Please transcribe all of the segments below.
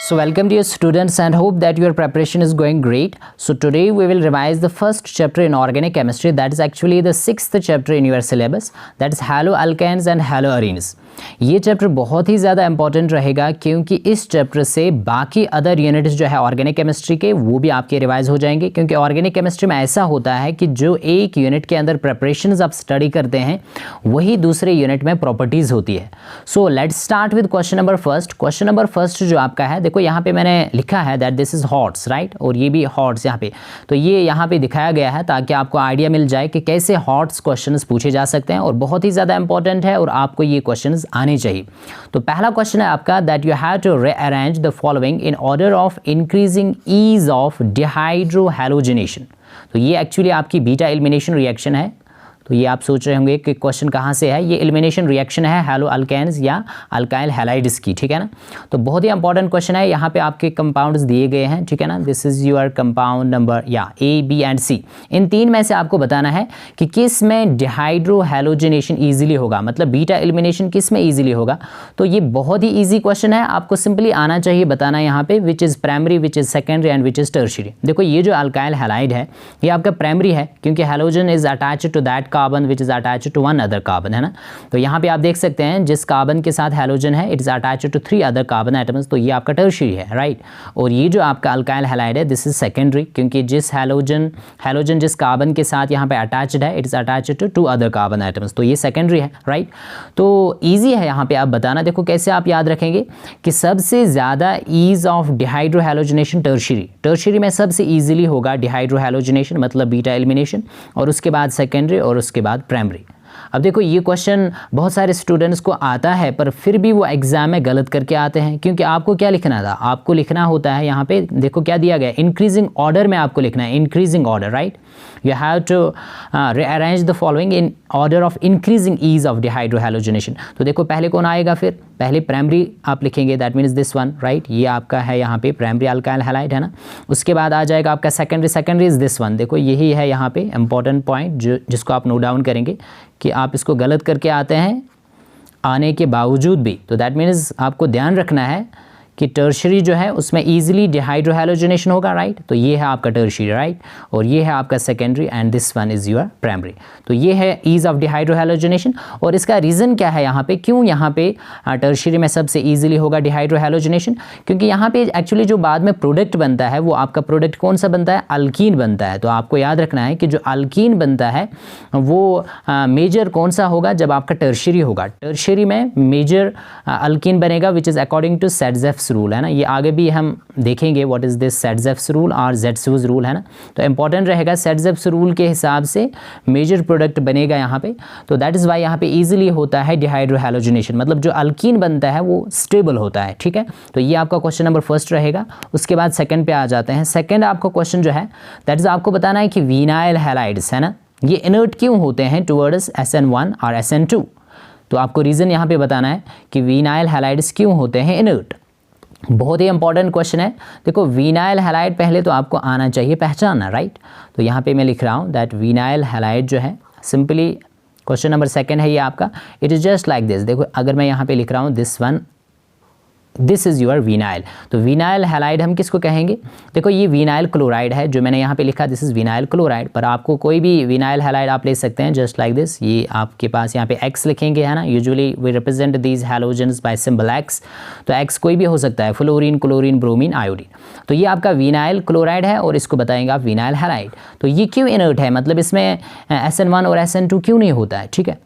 So welcome dear students and hope that your preparation is going great. So today we will revise the first chapter in organic chemistry, that is actually the sixth chapter in your syllabus, that is haloalkanes and haloarenes. ये chapter बहुत ही ज़्यादा important रहेगा क्योंकि इस chapter से बाकी other units जो है ऑर्गेनिक केमिस्ट्री के वो भी आपके रिवाइज हो जाएंगे, क्योंकि ऑर्गेनिक केमिस्ट्री में ऐसा होता है कि जो एक यूनिट के अंदर प्रिपरेशंस आप स्टडी करते हैं वही दूसरे यूनिट में प्रॉपर्टीज़ होती है. So let's start with question number first. Question number first जो आपका है, देखो यहाँ पे मैंने लिखा है that this is hots, right, और ये भी हॉट्स यहाँ पे, तो ये यहाँ पे दिखाया गया है ताकि आपको आइडिया मिल जाए कि कैसे हॉट्स क्वेश्चंस पूछे जा सकते हैं, और बहुत ही ज़्यादा इंपॉर्टेंट है और आपको ये क्वेश्चंस आने चाहिए. तो पहला क्वेश्चन है आपका that you have to rearrange the following in order of increasing ease of dehydrohalogenation. तो ये एक्चुअली आपकी बीटा एलिमिनेशन रिएक्शन है. तो ये आप सोच रहे होंगे कि क्वेश्चन कहाँ से है, ये एलिमिनेशन रिएक्शन है हैलोअल्केन्स या अल्काइल हैलाइड्स की, ठीक है ना. तो बहुत ही इंपॉर्टेंट क्वेश्चन है. यहाँ पे आपके कंपाउंड्स दिए गए हैं, ठीक है ना. This is your compound number या ए, बी एंड सी. इन तीन में से आपको बताना है कि किस में डिहाइड्रोहैलोजिनेशन ईजिली होगा, मतलब बीटा एलिमिनेशन किस में ईजिली होगा. तो ये बहुत ही ईजी क्वेश्चन है, आपको सिंपली आना चाहिए बताना यहाँ पे which is primary, which is secondary and which is tertiary. देखो ये जो अल्काइल हैलाइड है ये आपका प्राइमरी है क्योंकि halogen is attached to that carbon which is attached to one other carbon, है ना. तो यहाँ पे आप देख सकते हैं जिस कार्बन के साथ हैलोजन है it is attached to 3 other carbon atoms, तो ये आपका टर्शियरी है, राइट. और ये जो आपका अल्काइल हैलाइड है दिस इज सेकेंडरी क्योंकि जिस हैलोजन जिस कार्बन के साथ यहाँ पे अटैच्ड है it is attached to 2 other carbon atoms, तो ये सेकेंडरी है, राइट. तो ईजी है यहाँ पे आप बताना. देखो कैसे आप याद रखेंगे कि सबसे ज़्यादा ईज ऑफ डिहाइड्रोहैलोजिनेशन टर्शियरी में सबसे ईजिली होगा डिहाइड्रोहैलोजिनेशन, मतलब बीटा एलिमिनेशन, और उसके बाद सेकेंडरी और उसके बाद प्राइमरी. अब देखो ये क्वेश्चन बहुत सारे स्टूडेंट्स को आता है पर फिर भी वो एग्जाम में गलत करके आते हैं, क्योंकि आपको क्या लिखना था, आपको लिखना होता है यहाँ पे देखो क्या दिया गया, इंक्रीजिंग ऑर्डर में आपको लिखना है, increasing order, right. You have to rearrange the following in order of increasing ease of dehydrohalogenation. तो देखो पहले कौन आएगा, फिर पहले प्राइमरी आप लिखेंगे, that means this one, right. ये आपका है यहाँ पे प्राइमरी अल्काइल हैलाइड, है ना. उसके बाद आ जाएगा आपका सेकेंडरी इज दिस वन. देखो यही है यहाँ पे इंपॉर्टेंट पॉइंट जिसको आप नोट डाउन करेंगे कि आप इसको गलत करके आते हैं आने के बावजूद भी. तो दैट मीन्स आपको ध्यान रखना है कि टर्शियरी जो है उसमें ईजिली डिहाइड्रोहैलोजिनेशन होगा, राइट. तो ये है आपका टर्शियरी, राइट, और ये है आपका secondary and this one is your primary. तो ये है ईज ऑफ डिहाइड्रोहैलोजिनेशन. और इसका रीज़न क्या है यहाँ पे, क्यों यहाँ पे टर्शियरी में सबसे ईजिली होगा डिहाइड्रोहैलोजिनेशन, क्योंकि यहाँ पे एक्चुअली जो बाद में प्रोडक्ट बनता है वो आपका प्रोडक्ट कौन सा बनता है, अल्कीन बनता है. तो आपको याद रखना है कि जो अल्कीन बनता है वो मेजर कौन सा होगा, जब आपका टर्शियरी होगा. टर्शियरी में मेजर अल्कीन बनेगा which is according to Saytzeff's rule, है ना. ये आगे भी हम देखेंगे what is this Saytzeff's rule और जेट्सूज रूल, है ना. तो इंपॉर्टेंट रहेगा सेडजेफ्स रूल के हिसाब से मेजर प्रोडक्ट बनेगा यहाँ पे. तो दैट इज़ वाई यहाँ पे इजीली होता है डिहाइड्रोहैलोजिनेशन, मतलब जो अल्कीन बनता है वो स्टेबल होता है, ठीक है. तो ये आपका क्वेश्चन नंबर फर्स्ट रहेगा. उसके बाद सेकंड पे आ जाते हैं. सेकंड आपका क्वेश्चन जो है दैट इज आपको बताना है कि विनाइल हैलाइड्स, है ना, ये इनर्ट क्यों होते हैं टुवर्ड्स SN1 और SN2. तो आपको रीज़न यहाँ पे बताना है कि विनाइल हैलाइड्स क्यों होते हैं इनर्ट. बहुत ही इंपॉर्टेंट क्वेश्चन है. देखो विनाइल हैलाइड पहले तो आपको आना चाहिए पहचानना, राइट. तो यहाँ पे मैं लिख रहा हूँ दैट विनाइल हैलाइड जो है सिंपली क्वेश्चन नंबर सेकंड है ये आपका, it is just like this. देखो अगर मैं यहाँ पे लिख रहा हूँ this one, this is your vinyl. तो विनाइल हैलाइड हम किसको कहेंगे, देखो ये विनाइल क्लोराइड है जो मैंने यहाँ पे लिखा, दिस इज़ विनाइल क्लोराइड. पर आपको कोई भी विनाइल हैलाइड आप ले सकते हैं जस्ट लाइक दिस. ये आपके पास यहाँ पे X लिखेंगे, है ना. Usually we represent these halogens by symbol X. तो X कोई भी हो सकता है, फ्लोरीन, क्लोरीन, ब्रोमीन, आयोडीन. तो ये आपका विनाइल क्लोराइड है और इसको बताएंगे आप विनाइल हैलाइड. तो ये क्यों इनर्ट है, मतलब इसमें SN1 और SN2 क्यों नहीं होता है, ठीक है.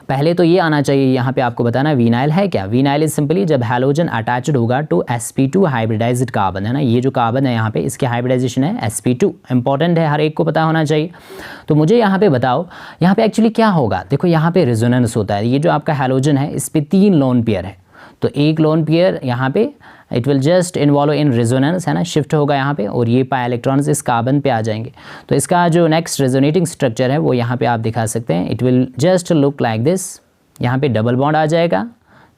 पहले तो ये आना चाहिए यहाँ पे आपको बताना विनाइल है क्या. विनाइल इज सिंपली जब हैलोजन अटैच्ड होगा टू sp2 हाइब्रिडाइज्ड कार्बन, है ना. ये जो कार्बन है यहाँ पे इसकी हाइब्रिडाइजेशन है sp2. इंपॉर्टेंट है, हर एक को पता होना चाहिए. तो मुझे यहाँ पे बताओ यहाँ पे एक्चुअली क्या होगा. देखो यहाँ पे रेजोनेंस होता है. ये जो आपका हैलोजन है इस पर 3 लोन पेयर है, तो एक लोन पेयर यहाँ पे it will just involve in resonance, है ना, शिफ्ट होगा यहाँ पे, और ये पाई इलेक्ट्रॉन्स इस कार्बन पे आ जाएंगे. तो इसका जो नेक्स्ट रेजोनेटिंग स्ट्रक्चर है वो यहाँ पे आप दिखा सकते हैं. It will just look like this. यहाँ पे डबल बॉन्ड आ जाएगा,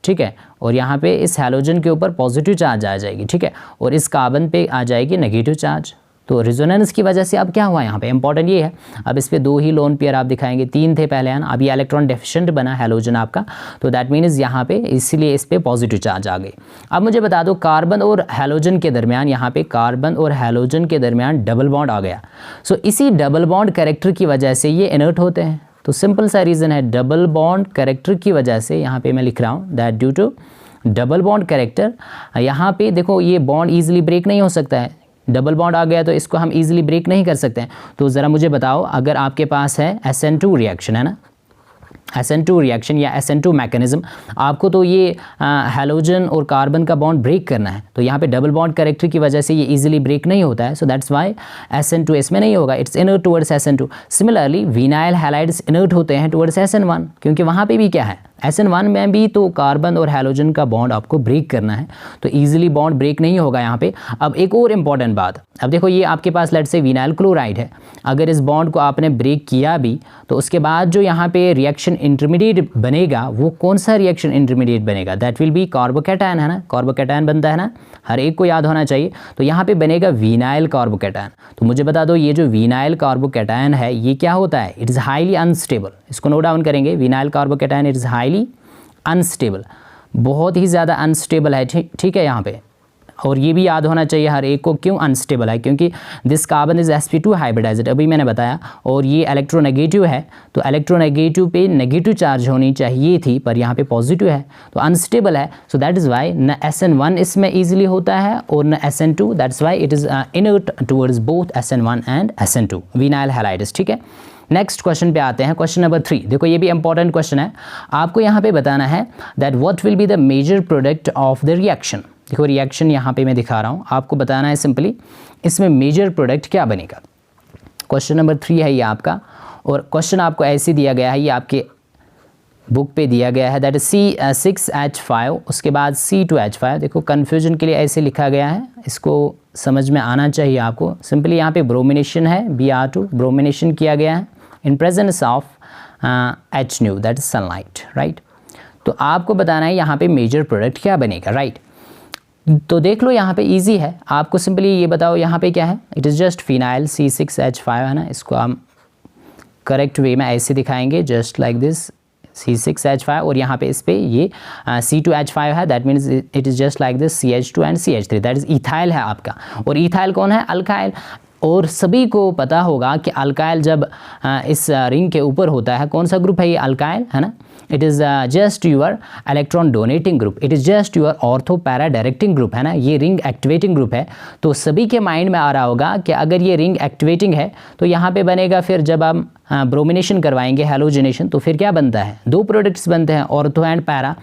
ठीक है, और यहाँ पे इस हैलोजन के ऊपर पॉजिटिव चार्ज आ जाएगी, ठीक है, और इस कार्बन पे आ जाएगी नेगेटिव चार्ज. तो रेजोनेंस की वजह से अब क्या हुआ यहाँ पे, इंपॉर्टेंट ये है, अब इस पे 2 ही लोन पेयर आप दिखाएंगे, 3 थे पहले है ना, अब ये इलेक्ट्रॉन डेफिशिएंट बना हैलोजन आपका, तो दैट मीन्स यहाँ पे इसलिए इस पे पॉजिटिव चार्ज आ गई। अब मुझे बता दो कार्बन और हैलोजन के दरमियान, यहाँ पे कार्बन और हैलोजन के दरमियान डबल बॉन्ड आ गया। सो इसी डबल बॉन्ड कैरेक्टर की वजह से ये इनर्ट होते हैं। तो सिंपल सा रीज़न है, डबल बॉन्ड कैरेक्टर की वजह से यहाँ पे मैं लिख रहा हूँ that due to double bond character, यहाँ पे देखो ये बॉन्ड ईजिली ब्रेक नहीं हो सकता है, डबल बॉन्ड आ गया तो इसको हम ईजिली ब्रेक नहीं कर सकते हैं। तो ज़रा मुझे बताओ, अगर आपके पास है SN2 रिएक्शन है ना, SN2 रिएक्शन या SN2 मैकेनिज्म, आपको तो ये हैलोजन और कार्बन का बॉन्ड ब्रेक करना है, तो यहाँ पे डबल बॉन्ड कैरेक्टर की वजह से ये इजीली ब्रेक नहीं होता है। सो दैट्स वाई SN2 इसमें नहीं होगा, it's inert towards SN2। Similarly vinyl halides inert होते हैं टुवर्ड्स SN1, क्योंकि वहाँ पे भी क्या है, SN1 में भी तो कार्बन और हैलोजन का बॉन्ड आपको ब्रेक करना है, तो ईजिली बॉन्ड ब्रेक नहीं होगा यहाँ पे। अब एक और इम्पॉर्टेंट बात, अब देखो ये आपके पास लेट से विनाइल क्लोराइड है, अगर इस बॉन्ड को आपने ब्रेक किया भी तो उसके बाद जो यहाँ पे रिएक्शन इंटरमीडिएट बनेगा, वो कौन सा रिएक्शन इंटरमीडिएट बनेगा, दैट विल बी कार्बोकैटायन है ना, कार्बोकैटायन बनता है ना, हर एक को याद होना चाहिए। तो यहाँ पे बनेगा विनाइल कार्बोकैटायन। तो मुझे बता दो ये जो विनाइल कार्बोकैटायन है ये क्या होता है, इट इज़ हाईली अनस्टेबल, इसको नोट डाउन करेंगे, vinyl carbocation it is highly unstable, बहुत ही ज़्यादा अनस्टेबल है, ठीक है यहाँ पे। और ये भी याद होना चाहिए हर एक को, क्यों अनस्टेबल है, क्योंकि this carbon is sp2 hybridised, अभी मैंने बताया, और ये इलेक्ट्रोनेगेटिव है, तो इलेक्ट्रोनेगेटिव पे नेगेटिव चार्ज होनी चाहिए थी, पर यहाँ पे पॉजिटिव है, तो अनस्टेबल है। सो दैट इज़ वाई न SN1 इसमें ईजिली होता है और न SN2, that's why it is inert towards both SN1 and SN2 vinyl halides, ठीक है। नेक्स्ट क्वेश्चन पे आते हैं, क्वेश्चन नंबर 3। देखो ये भी इंपॉर्टेंट क्वेश्चन है, आपको यहाँ पे बताना है that what will be the major product of the reaction. देखो रिएक्शन यहाँ पे मैं दिखा रहा हूँ, आपको बताना है सिंपली इसमें मेजर प्रोडक्ट क्या बनेगा। क्वेश्चन नंबर 3 है ये आपका, और क्वेश्चन आपको ऐसे दिया गया है, ये आपके बुक पे दिया गया है, दैट इज C6H5, उसके बाद C2H5। देखो कन्फ्यूजन के लिए ऐसे लिखा गया है, इसको समझ में आना चाहिए आपको। सिंपली यहाँ पे ब्रोमिनेशन है, Br2 ब्रोमिनेशन किया गया है in presence of H nu, that is sunlight, right. तो आपको बताना है यहाँ पे मेजर प्रोडक्ट क्या बनेगा, राइट। तो देख लो यहाँ पे इजी है, आपको सिंपली ये बताओ यहाँ पे क्या है, it is just phenyl C6H5 है ना, इसको हम करेक्ट वे में ऐसे दिखाएंगे, जस्ट लाइक दिस C6H5, और यहाँ पे इस पे ये C2H5 है, that means it is just like this CH2 and CH3, that is ethyl है आपका। और इथाइल कौन है, अल्काइल। और सभी को पता होगा कि अल्काइल जब इस रिंग के ऊपर होता है, कौन सा ग्रुप है ये, अल्काइल है ना, it is just your electron donating group, it is just your ortho para directing group है ना, ये रिंग एक्टिवेटिंग ग्रुप है। तो सभी के माइंड में आ रहा होगा कि अगर ये रिंग एक्टिवेटिंग है तो यहाँ पे बनेगा, फिर जब हम ब्रोमिनेशन करवाएंगे हैलोजिनेशन, तो फिर क्या बनता है, 2 प्रोडक्ट्स बनते हैं, ऑर्थो एंड पैरा।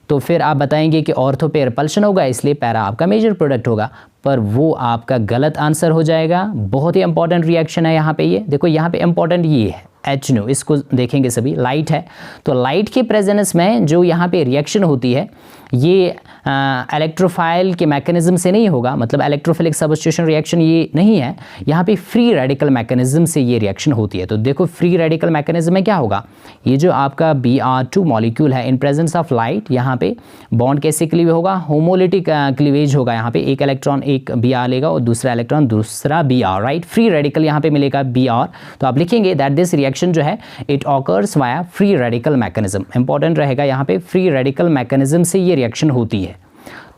तो फिर आप बताएंगे कि ऑर्थो पे रिपल्शन होगा, इसलिए पैरा आपका मेजर प्रोडक्ट होगा, पर वो आपका गलत आंसर हो जाएगा। बहुत ही इंपॉर्टेंट रिएक्शन है यहाँ पे, ये देखो यहाँ पे इंपॉर्टेंट ये है H nu, इसको देखेंगे सभी, लाइट है, तो लाइट के प्रेजेंस में जो यहाँ पे रिएक्शन होती है ये इलेक्ट्रोफाइल के मैकेनिज्म से नहीं होगा, मतलब इलेक्ट्रोफिलिक सब्स्टिट्यूशन रिएक्शन ये नहीं है, यहाँ पे फ्री रेडिकल मैकेनिज्म से ये रिएक्शन होती है। तो देखो फ्री रेडिकल मैकेनिज्म में क्या होगा, ये जो आपका Br2 मॉलिक्यूल है इन प्रेजेंस ऑफ लाइट, यहाँ पे बॉन्ड कैसे क्लीव होगा, होमोलिटिक क्लीवेज होगा, यहाँ पे एक इलेक्ट्रॉन एक Br लेगा और दूसरा इलेक्ट्रॉन दूसरा Br, राइट। फ्री रेडिकल यहाँ पे मिलेगा Br, तो आप लिखेंगे दैट दिस रिएक्शन जो है it occurs via free radical mechanism. Important रहेगा यहाँ पे, फ्री रेडिकल मैकेनिज्म से ये रिएक्शन होती है।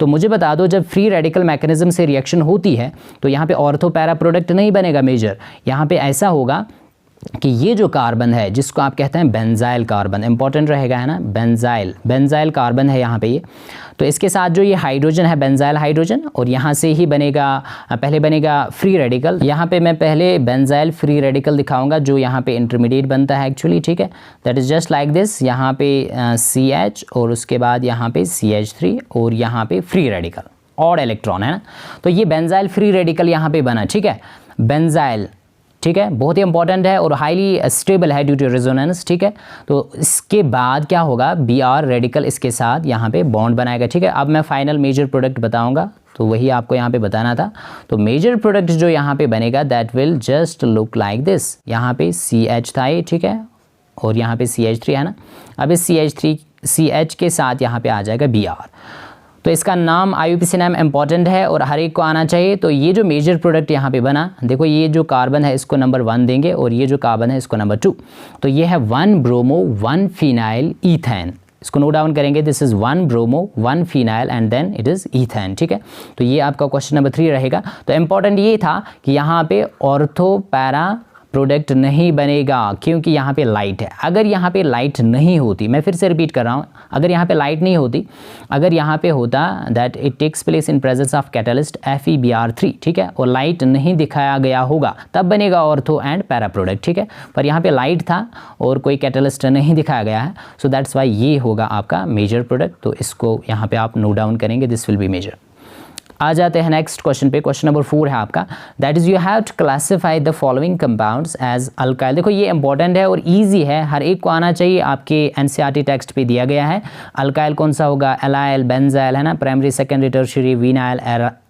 तो मुझे बता दो जब फ्री रेडिकल मैकेनिज्म से रिएक्शन होती है तो यहाँ पे ऑर्थो पैरा प्रोडक्ट नहीं बनेगा मेजर, यहाँ पे ऐसा होगा कि ये जो कार्बन है जिसको आप कहते हैं बेंजाइल कार्बन, इंपॉर्टेंट रहेगा है ना, बेंजाइल कार्बन है यहाँ पे ये, तो इसके साथ जो ये हाइड्रोजन है बेंजाइल हाइड्रोजन, और यहाँ से ही बनेगा, पहले बनेगा फ्री रेडिकल। यहाँ पे मैं पहले बेंजाइल फ्री रेडिकल दिखाऊंगा जो यहाँ पे इंटरमीडिएट बनता है एक्चुअली, ठीक है, that is just like this, यहाँ पे CH और उसके बाद यहाँ पे CH3 और यहाँ पे फ्री रेडिकल और इलेक्ट्रॉन है ना, तो ये बेंजाइल फ्री रेडिकल यहाँ पे बना, ठीक है, बेंजाइल, ठीक है, बहुत ही इंपॉर्टेंट है और हाईली स्टेबल है ड्यू टू रेजोनेंस, ठीक है। तो इसके बाद क्या होगा, Br रेडिकल इसके साथ यहाँ पे बॉन्ड बनाएगा, ठीक है। अब मैं फाइनल मेजर प्रोडक्ट बताऊंगा, तो वही आपको यहाँ पे बताना था। तो मेजर प्रोडक्ट जो यहाँ पे बनेगा that will just look like this, यहाँ पे CH था ये, ठीक है, और यहाँ पे CH3 है ना। अब इस CH के साथ यहाँ पे आ जाएगा Br। तो इसका नाम IUPAC नाम इंपॉर्टेंट है और हर एक को आना चाहिए। तो ये जो मेजर प्रोडक्ट यहाँ पे बना, देखो ये जो कार्बन है इसको नंबर 1 देंगे और ये जो कार्बन है इसको नंबर 2। तो ये है 1 ब्रोमो 1 फिनाइल ईथेन, इसको नोट डाउन करेंगे। This is 1 bromo 1 phenyl and then it is ethane, ठीक है। तो ये आपका क्वेश्चन नंबर 3 रहेगा। तो इंपॉर्टेंट ये था कि यहाँ पे ऑर्थो पैरा प्रोडक्ट नहीं बनेगा क्योंकि यहाँ पे लाइट है। अगर यहाँ पे लाइट नहीं होती, मैं फिर से रिपीट कर रहा हूँ, अगर यहाँ पे लाइट नहीं होती, अगर यहाँ पे होता that it takes place in presence of catalyst FeBr3, ठीक है, और लाइट नहीं दिखाया गया होगा तब बनेगा ऑर्थो एंड पैरा प्रोडक्ट, ठीक है। पर यहाँ पे लाइट था और कोई कैटलिस्ट नहीं दिखाया गया है, सो दैट्स वाई ये होगा आपका मेजर प्रोडक्ट। तो इसको यहाँ पे आप नोट डाउन करेंगे, दिस विल बी मेजर। आ जाते हैं नेक्स्ट क्वेश्चन पे। क्वेश्चन नंबर 4 है आपका, that is you have to classify the following compounds as alkyl. देखो ये इंपॉर्टेंट है और इजी है, हर एक को आना चाहिए, आपके NCERT टेक्स्ट पे दिया गया है। अल्काइल कौन सा होगा, एलाइल, बेंजाइल, है ना, primary secondary tertiary, vinyl,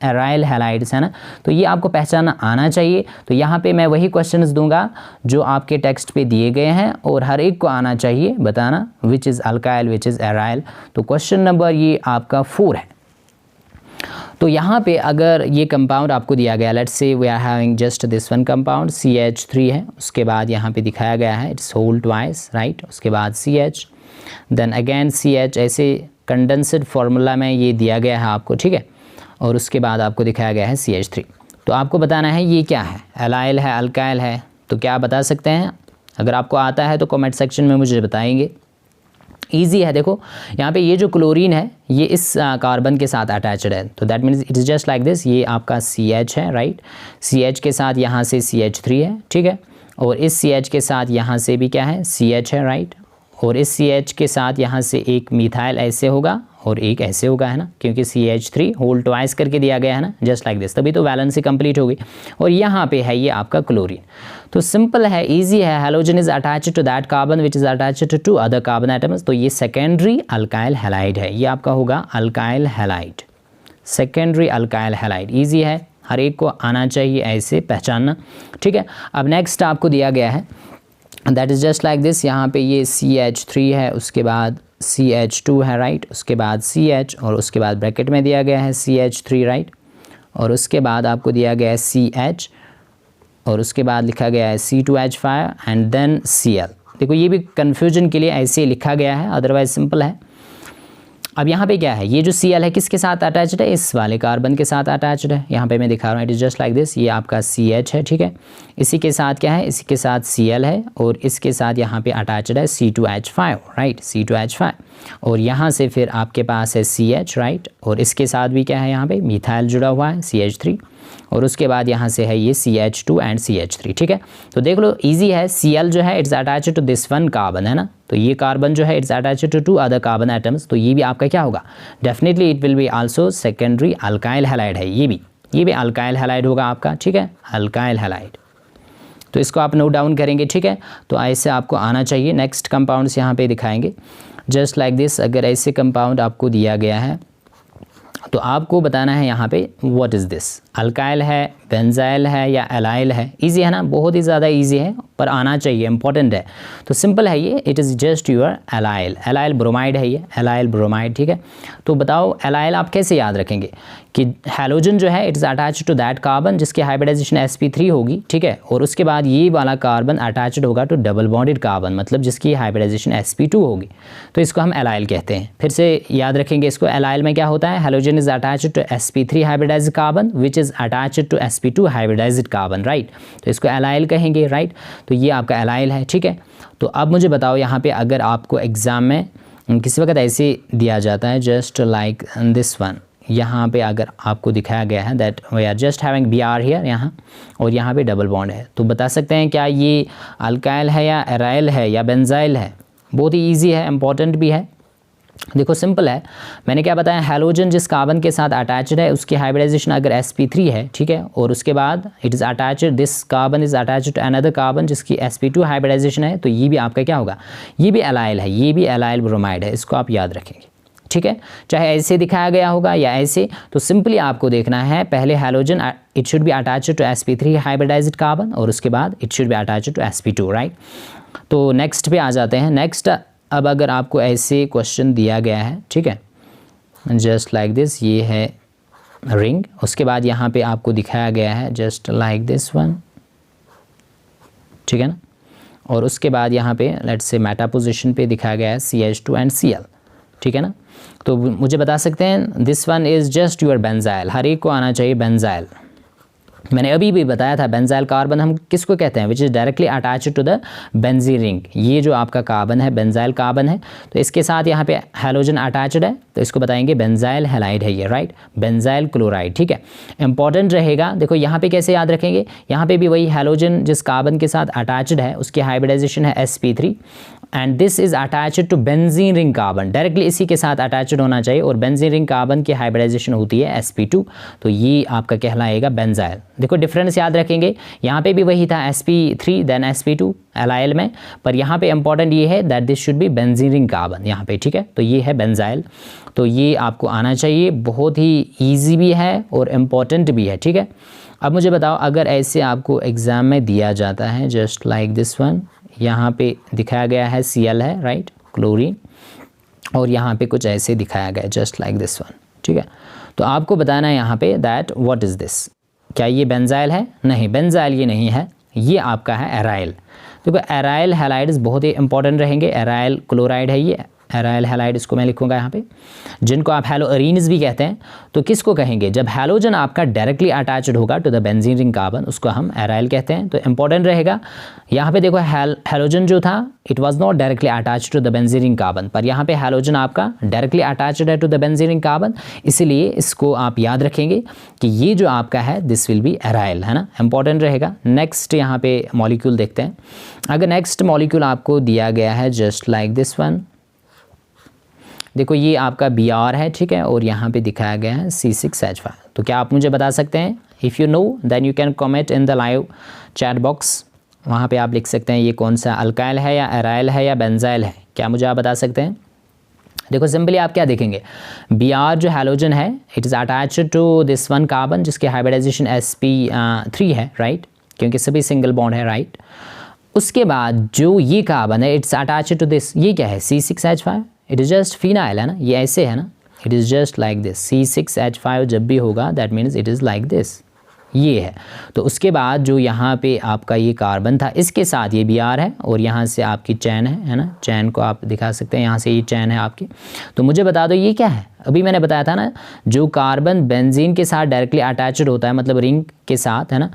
aryl halides, है ना। तो ये आपको पहचानना आना चाहिए। तो यहाँ पे मैं वही क्वेश्चंस दूंगा जो आपके टेक्स्ट पे दिए गए हैं और हर एक को आना चाहिए बताना which is alkyl, which is aryl. तो क्वेश्चन नंबर ये आपका 4 है। तो यहाँ पे अगर ये कंपाउंड आपको दिया गया, let's say we are having just this one compound CH3 है, उसके बाद यहाँ पे दिखाया गया है इट्स होल ट्वाइस, राइट, उसके बाद CH, देन अगेन CH, ऐसे कंडेंस्ड फार्मूला में ये दिया गया है आपको, ठीक है, और उसके बाद आपको दिखाया गया है CH3। तो आपको बताना है ये क्या है, एलाइल है, अल्काइल है, तो क्या बता सकते हैं? अगर आपको आता है तो कमेंट सेक्शन में मुझे बताएंगे। ईजी है, देखो यहाँ पे ये जो क्लोरीन है ये इस कार्बन के साथ अटैच्ड है, तो that means it is just like this, ये आपका CH है, राइट, CH के साथ यहाँ से CH3 है, ठीक है, और इस CH के साथ यहाँ से भी क्या है, CH है, राइट, और इस CH के साथ यहाँ से एक मिथाइल ऐसे होगा और एक ऐसे होगा, है ना, क्योंकि CH3 होल ट्वाइस करके दिया गया है ना, जस्ट लाइक दिस, तभी तो वैलेंसी कंप्लीट होगी। और यहाँ पे है ये आपका क्लोरीन। तो सिंपल है, इजी है, halogen is attached to that carbon which is attached to other carbon atoms. तो ये सेकेंडरी अल्काइल हैलाइड है, ये आपका होगा alkyl halide, secondary alkyl halide. Easy है, हर एक को आना चाहिए ऐसे पहचानना, ठीक है। अब नेक्स्ट आपको दिया गया है that is just like this, यहाँ पे ये CH3 है, उसके बाद CH2 है, राइट, उसके बाद CH और उसके बाद ब्रैकेट में दिया गया है CH3, राइट, और उसके बाद आपको दिया गया है CH और उसके बाद लिखा गया है C2H5 एंड देन Cl। देखो ये भी कन्फ्यूजन के लिए ऐसे लिखा गया है, अदरवाइज सिंपल है। अब यहाँ पे क्या है, ये जो Cl है किसके साथ अटैच्ड है, इस वाले कार्बन के साथ अटैच्ड है, यहाँ पे मैं दिखा रहा हूँ, it is just like this, ये आपका CH है, ठीक है, इसी के साथ क्या है, इसी के साथ Cl है और इसके साथ यहाँ पे अटैच्ड है C2H5, राइट, C2H5, और यहाँ से फिर आपके पास है CH, राइट, और इसके साथ भी क्या है, यहाँ पे मिथाइल जुड़ा हुआ है CH3, और उसके बाद यहाँ से है ये CH2 एंड CH3, ठीक है। तो देख लो इजी है, Cl जो है it's attached to this one carbon, है ना, तो ये कार्बन जो है it's attached to other carbon atoms, तो ये भी आपका क्या होगा, definitely it will be also secondary alkyl halide है, ये भी अल्काइल हैलाइड होगा आपका, ठीक है, अल्काइल हैलाइड। तो इसको आप नोट डाउन करेंगे, ठीक है। तो ऐसे आपको आना चाहिए। नेक्स्ट कंपाउंड्स यहाँ पे दिखाएंगे जस्ट लाइक दिस। अगर ऐसे कंपाउंड आपको दिया गया है तो आपको बताना है यहाँ पे व्हाट इज़ दिस, अल्काइल है, बेंजाइल है या एलाइल है। इजी है ना, बहुत ही ज़्यादा इजी है पर आना चाहिए, इंपॉर्टेंट है। तो सिंपल है ये, it is just your allyl, allyl bromide है ये, एलाइल ब्रोमाइड, ठीक है। तो बताओ एलाइल आप कैसे याद रखेंगे कि हैलोजन जो है it is attached to that carbon जिसकी हाइब्रिडाइजेशन sp3 होगी, ठीक है, और उसके बाद ये वाला कार्बन अटैच्ड होगा टू डबल बॉन्डेड कार्बन, मतलब जिसकी हाइब्रिडाइजेशन sp2 होगी, तो इसको हम एलाइल कहते हैं। फिर से याद रखेंगे इसको, एलाइल में क्या होता है, halogen is attached to sp3 hybridized carbon which is attached to sp2 hybridized carbon, right, तो इसको एलाइल कहेंगे, राइट। तो ये आपका एलाइल है, ठीक है। तो अब मुझे बताओ यहाँ पे अगर आपको एग्ज़ाम में किसी वक्त ऐसे दिया जाता है जस्ट लाइक दिस वन, यहाँ पे अगर आपको दिखाया गया है that we are just having Br here यहाँ, और यहाँ पे डबल बॉन्ड है, तो बता सकते हैं क्या ये अल्काइल है या एराइल है या बेंजाइल है। बहुत ही ईजी है, इंपॉर्टेंट भी है। देखो सिंपल है, मैंने क्या बताया, हैलोजन जिस कार्बन के साथ अटैच्ड है उसकी हाइब्रिडाइजेशन अगर sp3 है, ठीक है, और उसके बाद it is attached, this carbon is attached to another carbon जिसकी sp2 हाइब्रिडाइजेशन है, तो ये भी आपका क्या होगा, ये भी एलाइल है, ये भी एलाइल ब्रोमाइड है। इसको आप याद रखेंगे, ठीक है, चाहे ऐसे दिखाया गया होगा या ऐसे। तो सिंपली आपको देखना है, पहले halogen it should be attached to sp3 hybridized carbon और उसके बाद it should be attached to sp2, right. तो नेक्स्ट पे आ जाते हैं। नेक्स्ट अब अगर आपको ऐसे क्वेश्चन दिया गया है, ठीक है, जस्ट लाइक दिस, ये है रिंग। उसके बाद यहाँ पे आपको दिखाया गया है जस्ट लाइक दिस वन, ठीक है ना। और उसके बाद यहाँ पे लेट्स से मेटा पोजीशन पे दिखाया गया है CH2 एंड Cl, ठीक है ना। तो मुझे बता सकते हैं this one is just your benzyl, हर एक को आना चाहिए बेंजाइल। मैंने अभी भी बताया था बेंजाइल कार्बन हम किसको कहते हैं, which is directly attach to the benzene ring. ये जो आपका कार्बन है बेंजाइल कार्बन है, तो इसके साथ यहाँ पे हैलोजन अटैच्ड है, तो इसको बताएंगे बेंजाइल हैलाइड है ये, राइट, बेंजाइल क्लोराइड, ठीक है। इंपॉर्टेंट रहेगा, देखो यहाँ पे कैसे याद रखेंगे, यहाँ पे भी वही हैलोजन जिस कार्बन के साथ अटैच्ड है उसकी हाइब्रिडाइजेशन है sp3 and this is attached to benzene ring carbon, directly इसी के साथ अटैच्ड होना चाहिए, और बेंजीन रिंग कार्बन की हाइब्रिडाइजेशन होती है sp2, तो ये आपका कहलाएगा बेंजाइल। देखो डिफरेंस याद रखेंगे, यहाँ पे भी वही था sp3 देन sp2 एलाइल में, पर यहाँ पे इंपॉर्टेंट ये है that this should be benzene ring carbon यहाँ पे, ठीक है। तो ये है बेंजाइल, तो ये आपको आना चाहिए, बहुत ही ईजी भी है और इम्पॉर्टेंट भी है, ठीक है। अब मुझे बताओ अगर ऐसे आपको एग्ज़ाम में दिया जाता है जस्ट लाइक दिस वन, यहाँ पे दिखाया गया है Cl है, राइट, क्लोरीन, और यहाँ पे कुछ ऐसे दिखाया गया है जस्ट लाइक दिस वन, ठीक है। तो आपको बताना है यहाँ पे दैट व्हाट इज़ दिस, क्या ये बेंजाइल है? नहीं, बेंजाइल ये नहीं है, ये आपका है एराइल। देखो एराइल हैलाइड्स बहुत ही इंपॉर्टेंट रहेंगे, एराइल क्लोराइड है ये, एराइल हैलाइड इसको मैं लिखूंगा यहाँ पे, जिनको आप हैलोअरीन्स भी कहते हैं। तो किसको कहेंगे, जब हैलोजन आपका डायरेक्टली अटैच्ड होगा to the benzene ring carbon, उसको हम एराइल कहते हैं। तो इंपॉर्टेंट रहेगा यहाँ पे, देखो हैलोजन जो था it was not directly attached to the benzene ring carbon, पर यहाँ पे हैलोजन आपका डायरेक्टली अटैच्ड है to the benzene ring carbon, इसीलिए इसको आप याद रखेंगे कि ये जो आपका है दिस विल बी एराइल, है ना, इंपॉर्टेंट रहेगा। नेक्स्ट यहाँ पे मॉलिक्यूल देखते हैं। अगर नेक्स्ट मॉलिक्यूल आपको दिया गया है जस्ट लाइक दिस वन, देखो ये आपका Br है, ठीक है, और यहाँ पे दिखाया गया है C6H5। तो क्या आप मुझे बता सकते हैं, if you know then you can comment in the live chat box, वहाँ पे आप लिख सकते हैं ये कौन सा अल्काइल है या एराइल है या बेंजाइल है, क्या मुझे आप बता सकते हैं। देखो सिंपली आप क्या देखेंगे, Br जो हैलोजन है it is attached to this one carbon जिसकी हाइब्रिडाइजेशन sp3 है, राइट, क्योंकि सभी सिंगल बॉन्ड है, राइट। उसके बाद जो ये कार्बन है इट्स अटैच्ड टू दिस, ये क्या है C6H5, it is just phenyl है ना, ये ऐसे है ना, it is just like this, C6H5 जब भी होगा that means it is like this, ये है। तो उसके बाद जो यहाँ पे आपका ये कार्बन था इसके साथ ये Br है, और यहाँ से आपकी चैन है ना, चैन को आप दिखा सकते हैं, यहाँ से ये चैन है आपकी। तो मुझे बता दो ये क्या है, अभी मैंने बताया था ना जो कार्बन बेंजीन के साथ डायरेक्टली अटैच्ड होता है, मतलब रिंग के साथ, है ना,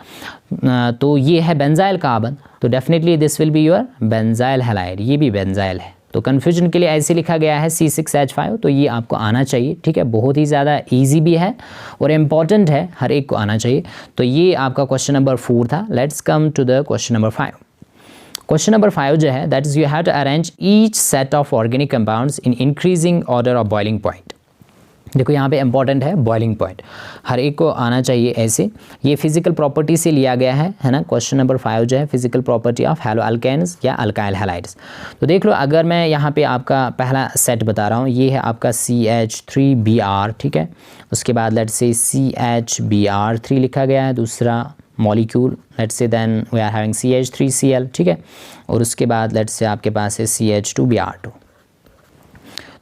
तो ये है बेंजाइल कार्बन, तो definitely this will be your benzyl halide, ये भी बेंजाइल है। तो कन्फ्यूजन के लिए ऐसे लिखा गया है C6H5, तो ये आपको आना चाहिए, ठीक है, बहुत ही ज़्यादा इजी भी है और इम्पॉर्टेंट है, हर एक को आना चाहिए। तो ये आपका क्वेश्चन नंबर 4 था। Let's come to the question number 5। Question number 5 जो है that is you have to arrange each set of organic compounds in increasing order of boiling point. देखो यहाँ पे इंपॉर्टेंट है बॉइलिंग पॉइंट, हर एक को आना चाहिए ऐसे। ये फिजिकल प्रॉपर्टी से लिया गया है ना। क्वेश्चन नंबर 5 जो है physical property of halo alkanes या अल्काइल हैलाइड्स। तो देख लो, अगर मैं यहाँ पे आपका पहला सेट बता रहा हूँ, ये है आपका CH3Br, ठीक है। उसके बाद लेट्स से CHBr3 लिखा गया है दूसरा molecule, let's say then we are having CH3Cl, ठीक है। और उसके बाद लेट्स से आपके पास है CH2Br2।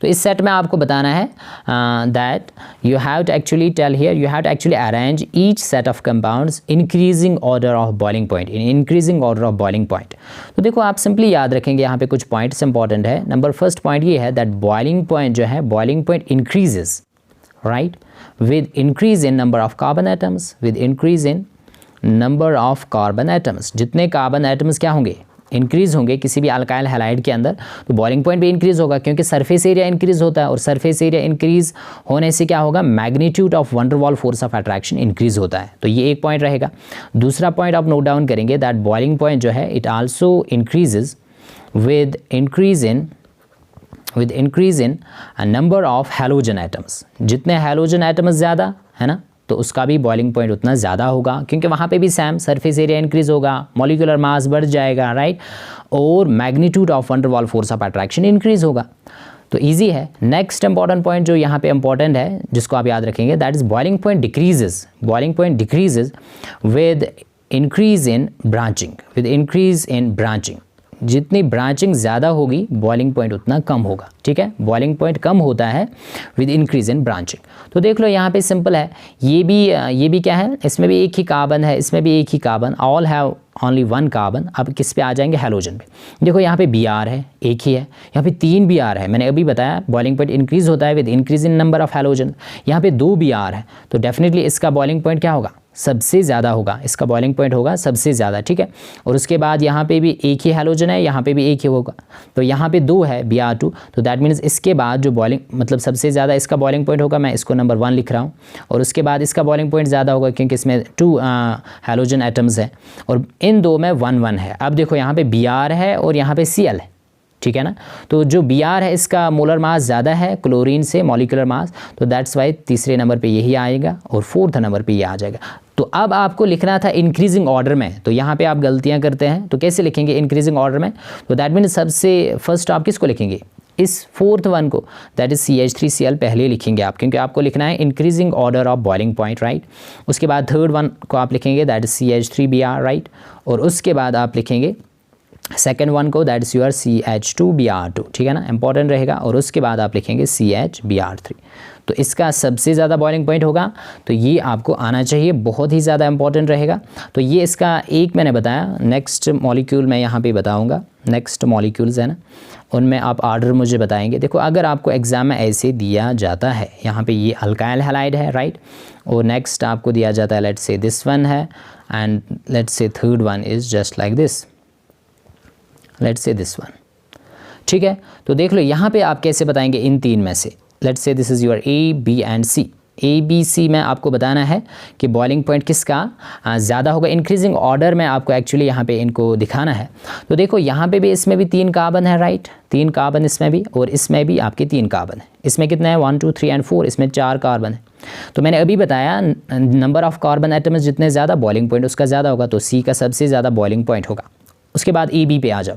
तो इस सेट में आपको बताना है that you have to actually tell here, you have to actually arrange each set of compounds increasing order of boiling point, in increasing order of boiling point. तो देखो आप सिंपली याद रखेंगे, यहाँ पे कुछ पॉइंट्स इंपॉर्टेंट है। नंबर फर्स्ट पॉइंट ये है दैट बॉइलिंग पॉइंट जो है, boiling point increases, right, with increase in number of carbon atoms, with increase in number of carbon atoms. जितने कार्बन एटम्स क्या होंगे, इंक्रीज होंगे किसी भी अल्काइल हैलाइड के अंदर, तो बॉइलिंग पॉइंट भी इंक्रीज होगा, क्योंकि सरफेस एरिया इंक्रीज होता है, और सरफेस एरिया इंक्रीज होने से क्या होगा, magnitude of wonder wall force of attraction increase होता है। तो ये एक पॉइंट रहेगा। दूसरा पॉइंट आप नोट डाउन करेंगे दैट बॉइलिंग पॉइंट जो है it also increases with increase in number of halogen atoms. जितने हैलोजन एटम्स ज़्यादा है ना, तो उसका भी बॉइलिंग पॉइंट उतना ज़्यादा होगा, क्योंकि वहाँ पे भी सेम सरफेस एरिया इंक्रीज होगा, मॉलिक्यूलर मास बढ़ जाएगा, राइट, और magnitude of wonder wall force of attraction increase होगा। तो इजी है। नेक्स्ट इंपॉर्टेंट पॉइंट जो यहाँ पे इंपॉर्टेंट है जिसको आप याद रखेंगे that is boiling point decreases, boiling point decreases with increase in branching, with increase in branching. जितनी ब्रांचिंग ज़्यादा होगी बॉइलिंग पॉइंट उतना कम होगा, ठीक है। बॉइलिंग पॉइंट कम होता है विद इंक्रीज इन ब्रांचिंग। तो देख लो यहाँ पे सिंपल है, ये भी क्या है, इसमें भी एक ही कार्बन है, इसमें भी एक ही carbon, all have only one carbon. अब किस पे आ जाएंगे, हैलोजन पे। देखो यहाँ पे Br है, एक ही है, यहाँ पे 3 Br है, मैंने अभी बताया बॉइलिंग पॉइंट इंक्रीज होता है with increase in number of halogen. यहाँ पे 2 Br है, तो डेफिनेटली इसका बॉइलिंग पॉइंट क्या होगा, सबसे ज़्यादा होगा, इसका बॉइलिंग पॉइंट होगा सबसे ज़्यादा, ठीक है। और उसके बाद यहाँ पे भी एक ही हैलोजन है, यहाँ पे भी एक ही होगा, तो यहाँ पे 2 है Br2, तो दैट मीन्स इसके बाद जो बॉइलिंग मतलब सबसे ज़्यादा इसका बॉइलिंग पॉइंट होगा, मैं इसको नंबर 1 लिख रहा हूँ। और उसके बाद इसका बॉइलिंग पॉइंट ज़्यादा होगा क्योंकि इसमें 2 हैलोजन एटम्स है, और इन 2 में 1 है। अब देखो यहाँ पे Br है और यहाँ पे Cl है, ठीक है ना। तो जो Br है इसका मोलर मास ज़्यादा है क्लोरीन से मॉलिक्यूलर मास, तो दैट्स वाई तीसरे नंबर पे यही आएगा और 4th नंबर पे ये आ जाएगा। तो अब आपको लिखना था इंक्रीजिंग ऑर्डर में, तो यहाँ पे आप गलतियाँ करते हैं। तो कैसे लिखेंगे इंक्रीजिंग ऑर्डर में, तो दैट मीन्स सबसे फर्स्ट आप किसको लिखेंगे, इस 4th वन को, दैट इज CH3Cl पहले लिखेंगे आप, क्योंकि आपको लिखना है increasing order of boiling point, right. उसके बाद 3rd वन को आप लिखेंगे, दैट इज CH3Br, राइट। और उसके बाद आप लिखेंगे 2nd वन को, दैट इज योर CH2Br2, ठीक है ना, इंपॉर्टेंट रहेगा। और उसके बाद आप लिखेंगे CHBr3, तो इसका सबसे ज़्यादा बॉइलिंग पॉइंट होगा, तो ये आपको आना चाहिए, बहुत ही ज़्यादा इंपॉर्टेंट रहेगा। तो ये इसका एक मैंने बताया, नेक्स्ट मॉलिक्यूल मैं यहाँ पे बताऊँगा, नेक्स्ट मॉलिक्यूल्स है ना, उनमें आप ऑर्डर मुझे बताएंगे। देखो अगर आपको एग्ज़ाम में ऐसे दिया जाता है, यहाँ पे ये अल्काइल हैलाइड है, राइट, और नेक्स्ट आपको दिया जाता है लेट्स से दिस वन है, and let's say 3rd one is just like this, let's say this one, ठीक है। तो देख लो यहाँ पे आप कैसे बताएंगे इन 3 में से, let's say this is your A, B and C। A, B, C में आपको बताना है कि बॉइलिंग पॉइंट किसका ज़्यादा होगा, इंक्रीजिंग ऑर्डर में आपको एक्चुअली यहाँ पे इनको दिखाना है। तो देखो यहाँ पे भी इसमें भी 3 कार्बन है, राइट, 3 कार्बन इसमें भी, और इसमें भी आपके 3 कार्बन है। इसमें कितना है 1 2 3 एंड 4, इसमें 4 कार्बन है। तो मैंने अभी बताया नंबर ऑफ कार्बन एटम्स जितने ज़्यादा बॉइलिंग पॉइंट उसका ज़्यादा होगा, तो C का सबसे ज़्यादा बॉइलिंग पॉइंट होगा। उसके बाद ए बी पे आ जाओ।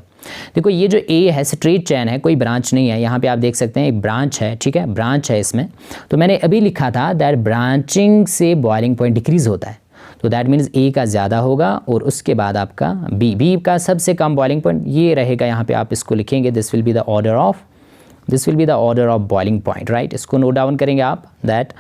देखो ये जो ए है स्ट्रेट चैन है, कोई ब्रांच नहीं है। यहाँ पे आप देख सकते हैं एक ब्रांच है, ठीक है, ब्रांच है इसमें। तो मैंने अभी लिखा था दैट ब्रांचिंग से बॉइलिंग पॉइंट डिक्रीज होता है, तो दैट मीन्स ए का ज़्यादा होगा और उसके बाद आपका बी का सबसे कम बॉइलिंग पॉइंट ये रहेगा। यहाँ पे आप इसको लिखेंगे this will be the order of boiling point, right. इसको नोट डाउन करेंगे आप दैट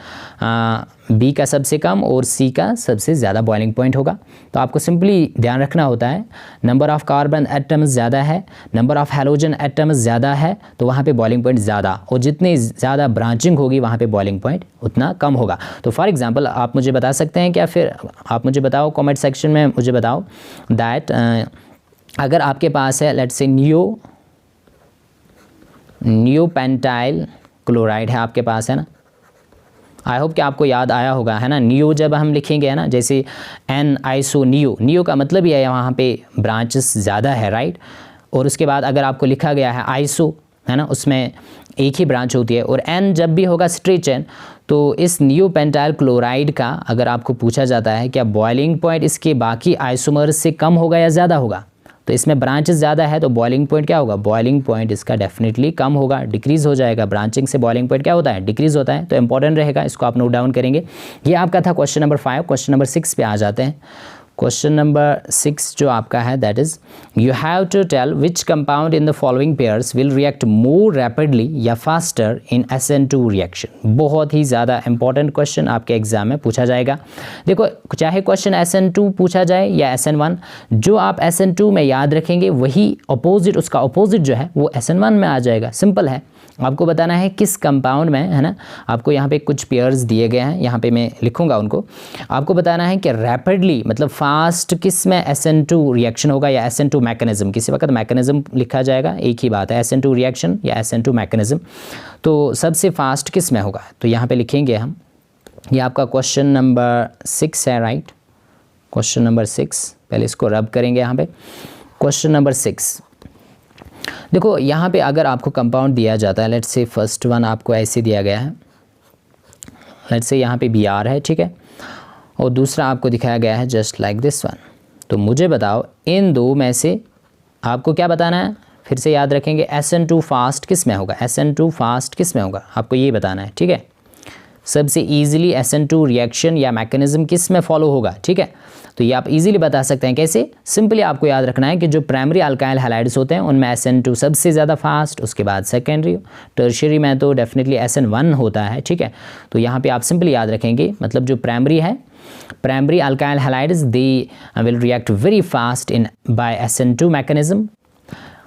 बी का सबसे कम और सी का सबसे ज़्यादा बॉइलिंग पॉइंट होगा। तो आपको सिंपली ध्यान रखना होता है नंबर ऑफ कार्बन एटम्स ज़्यादा है, नंबर ऑफ हैलोजन एटम्स ज़्यादा है, तो वहाँ पे बॉइलिंग पॉइंट ज़्यादा, और जितनी ज़्यादा ब्रांचिंग होगी वहाँ पे बॉइलिंग पॉइंट उतना कम होगा। तो फॉर एग्जांपल आप मुझे बता सकते हैं क्या, फिर आप मुझे बताओ कमेंट सेक्शन में, मुझे बताओ दैट अगर आपके पास है लेट्स से नियोपेंटाइल क्लोराइड है आपके पास, है ना। आई होप कि आपको याद आया होगा, है ना। नियो जब हम लिखेंगे, है ना, जैसे एन आइसो नियो का मतलब ही है वहाँ पे ब्रांचेस ज़्यादा है, राइट। और उसके बाद अगर आपको लिखा गया है आइसो, है ना, उसमें एक ही ब्रांच होती है। और एन जब भी होगा स्ट्रेट चेन, तो इस नियोपेंटाइल क्लोराइड का अगर आपको पूछा जाता है क्या बॉइलिंग पॉइंट इसके बाकी आइसोमर्स से कम होगा या ज़्यादा होगा, तो इसमें ब्रांचेस ज़्यादा है तो बॉइलिंग पॉइंट क्या होगा, बॉइलिंग पॉइंट इसका डेफिनेटली कम होगा, डिक्रीज़ हो जाएगा। ब्रांचिंग से बॉइलिंग पॉइंट क्या होता है, डिक्रीज़ होता है। तो इंपॉर्टेंट रहेगा, इसको आप नोट डाउन करेंगे। ये आपका था क्वेश्चन नंबर 5। क्वेश्चन नंबर 6 पे आ जाते हैं। क्वेश्चन नंबर 6 जो आपका है that is you have to tell which compound in the following pairs will react more rapidly या फास्टर इन SN2 रिएक्शन। बहुत ही ज़्यादा इंपॉर्टेंट क्वेश्चन आपके एग्जाम में पूछा जाएगा। देखो चाहे क्वेश्चन SN2 पूछा जाए या SN1, जो आप SN2 में याद रखेंगे वही अपोजिट, उसका अपोजिट जो है वो SN1 में आ जाएगा। सिंपल है, आपको बताना है किस कंपाउंड में, है ना। आपको यहाँ पे कुछ पेयर्स दिए गए हैं, यहाँ पे मैं लिखूँगा उनको। आपको बताना है कि रैपिडली मतलब फास्ट किस में SN2 रिएक्शन होगा या SN2 मैकेनिज्म। किसी वक्त मैकेनिज्म लिखा जाएगा, एक ही बात है, SN2 रिएक्शन या SN2 मैकेनिज्म। तो सबसे फास्ट किस में होगा, तो यहाँ पे लिखेंगे हम। ये आपका क्वेश्चन नंबर 6 है, राइट। क्वेश्चन नंबर 6, पहले इसको रब करेंगे यहाँ पे। क्वेश्चन नंबर 6 देखो, यहाँ पे अगर आपको कंपाउंड दिया जाता है, लेट्स से फर्स्ट वन आपको ऐसे दिया गया है, लेट्स से यहाँ पे Br है, ठीक है, और दूसरा आपको दिखाया गया है जस्ट लाइक दिस वन। तो मुझे बताओ इन दो में से आपको क्या बताना है, फिर से याद रखेंगे SN2 फास्ट किस में होगा, SN2 फास्ट किस में होगा, आपको ये बताना है, ठीक है। सबसे ईजिली SN2 रिएक्शन या मैकेनिज्म किस में फॉलो होगा, ठीक है। तो ये आप इजीली बता सकते हैं। कैसे? सिंपली आपको याद रखना है कि जो प्राइमरी अल्काइल हैलाइड्स होते हैं उनमें SN2 सबसे ज़्यादा फास्ट, उसके बाद सेकेंडरी, टर्शियरी में तो डेफिनेटली SN1 होता है, ठीक है। तो यहाँ पे आप सिंपली याद रखेंगे, मतलब जो प्राइमरी है, primary alkyl halides they will react very fast in by SN2 mechanism,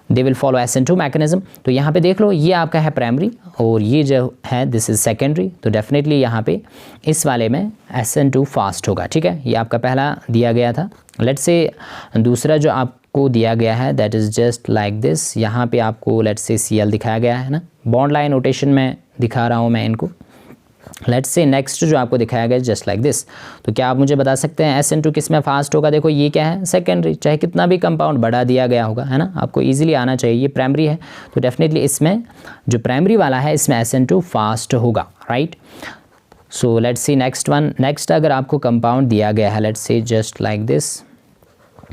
they will follow SN2 mechanism. तो यहाँ पे देख लो, ये आपका है प्राइमरी और ये जो है दिस इज सेकेंडरी। तो डेफिनेटली यहाँ पे इस वाले में SN2 फास्ट होगा, ठीक है। ये आपका पहला दिया गया था। लेट्स से दूसरा जो आपको दिया गया है that is just like this. यहाँ पे आपको लेट्स से Cl दिखाया गया है ना, बॉन्ड लाइन नोटेशन में दिखा रहा हूँ मैं इनको। लेट्स से नेक्स्ट जो आपको दिखाया गया जस्ट लाइक दिस। तो क्या आप मुझे बता सकते हैं SN2 किस में फास्ट होगा? देखो ये क्या है, सेकेंडरी, चाहे कितना भी कंपाउंड बढ़ा दिया गया होगा, है ना, आपको इजीली आना चाहिए। ये प्राइमरी है तो डेफिनेटली इसमें जो प्राइमरी वाला है इसमें SN2 फास्ट होगा, right. So let's see next one. Next अगर आपको कंपाउंड दिया गया है लेट्स से जस्ट लाइक दिस,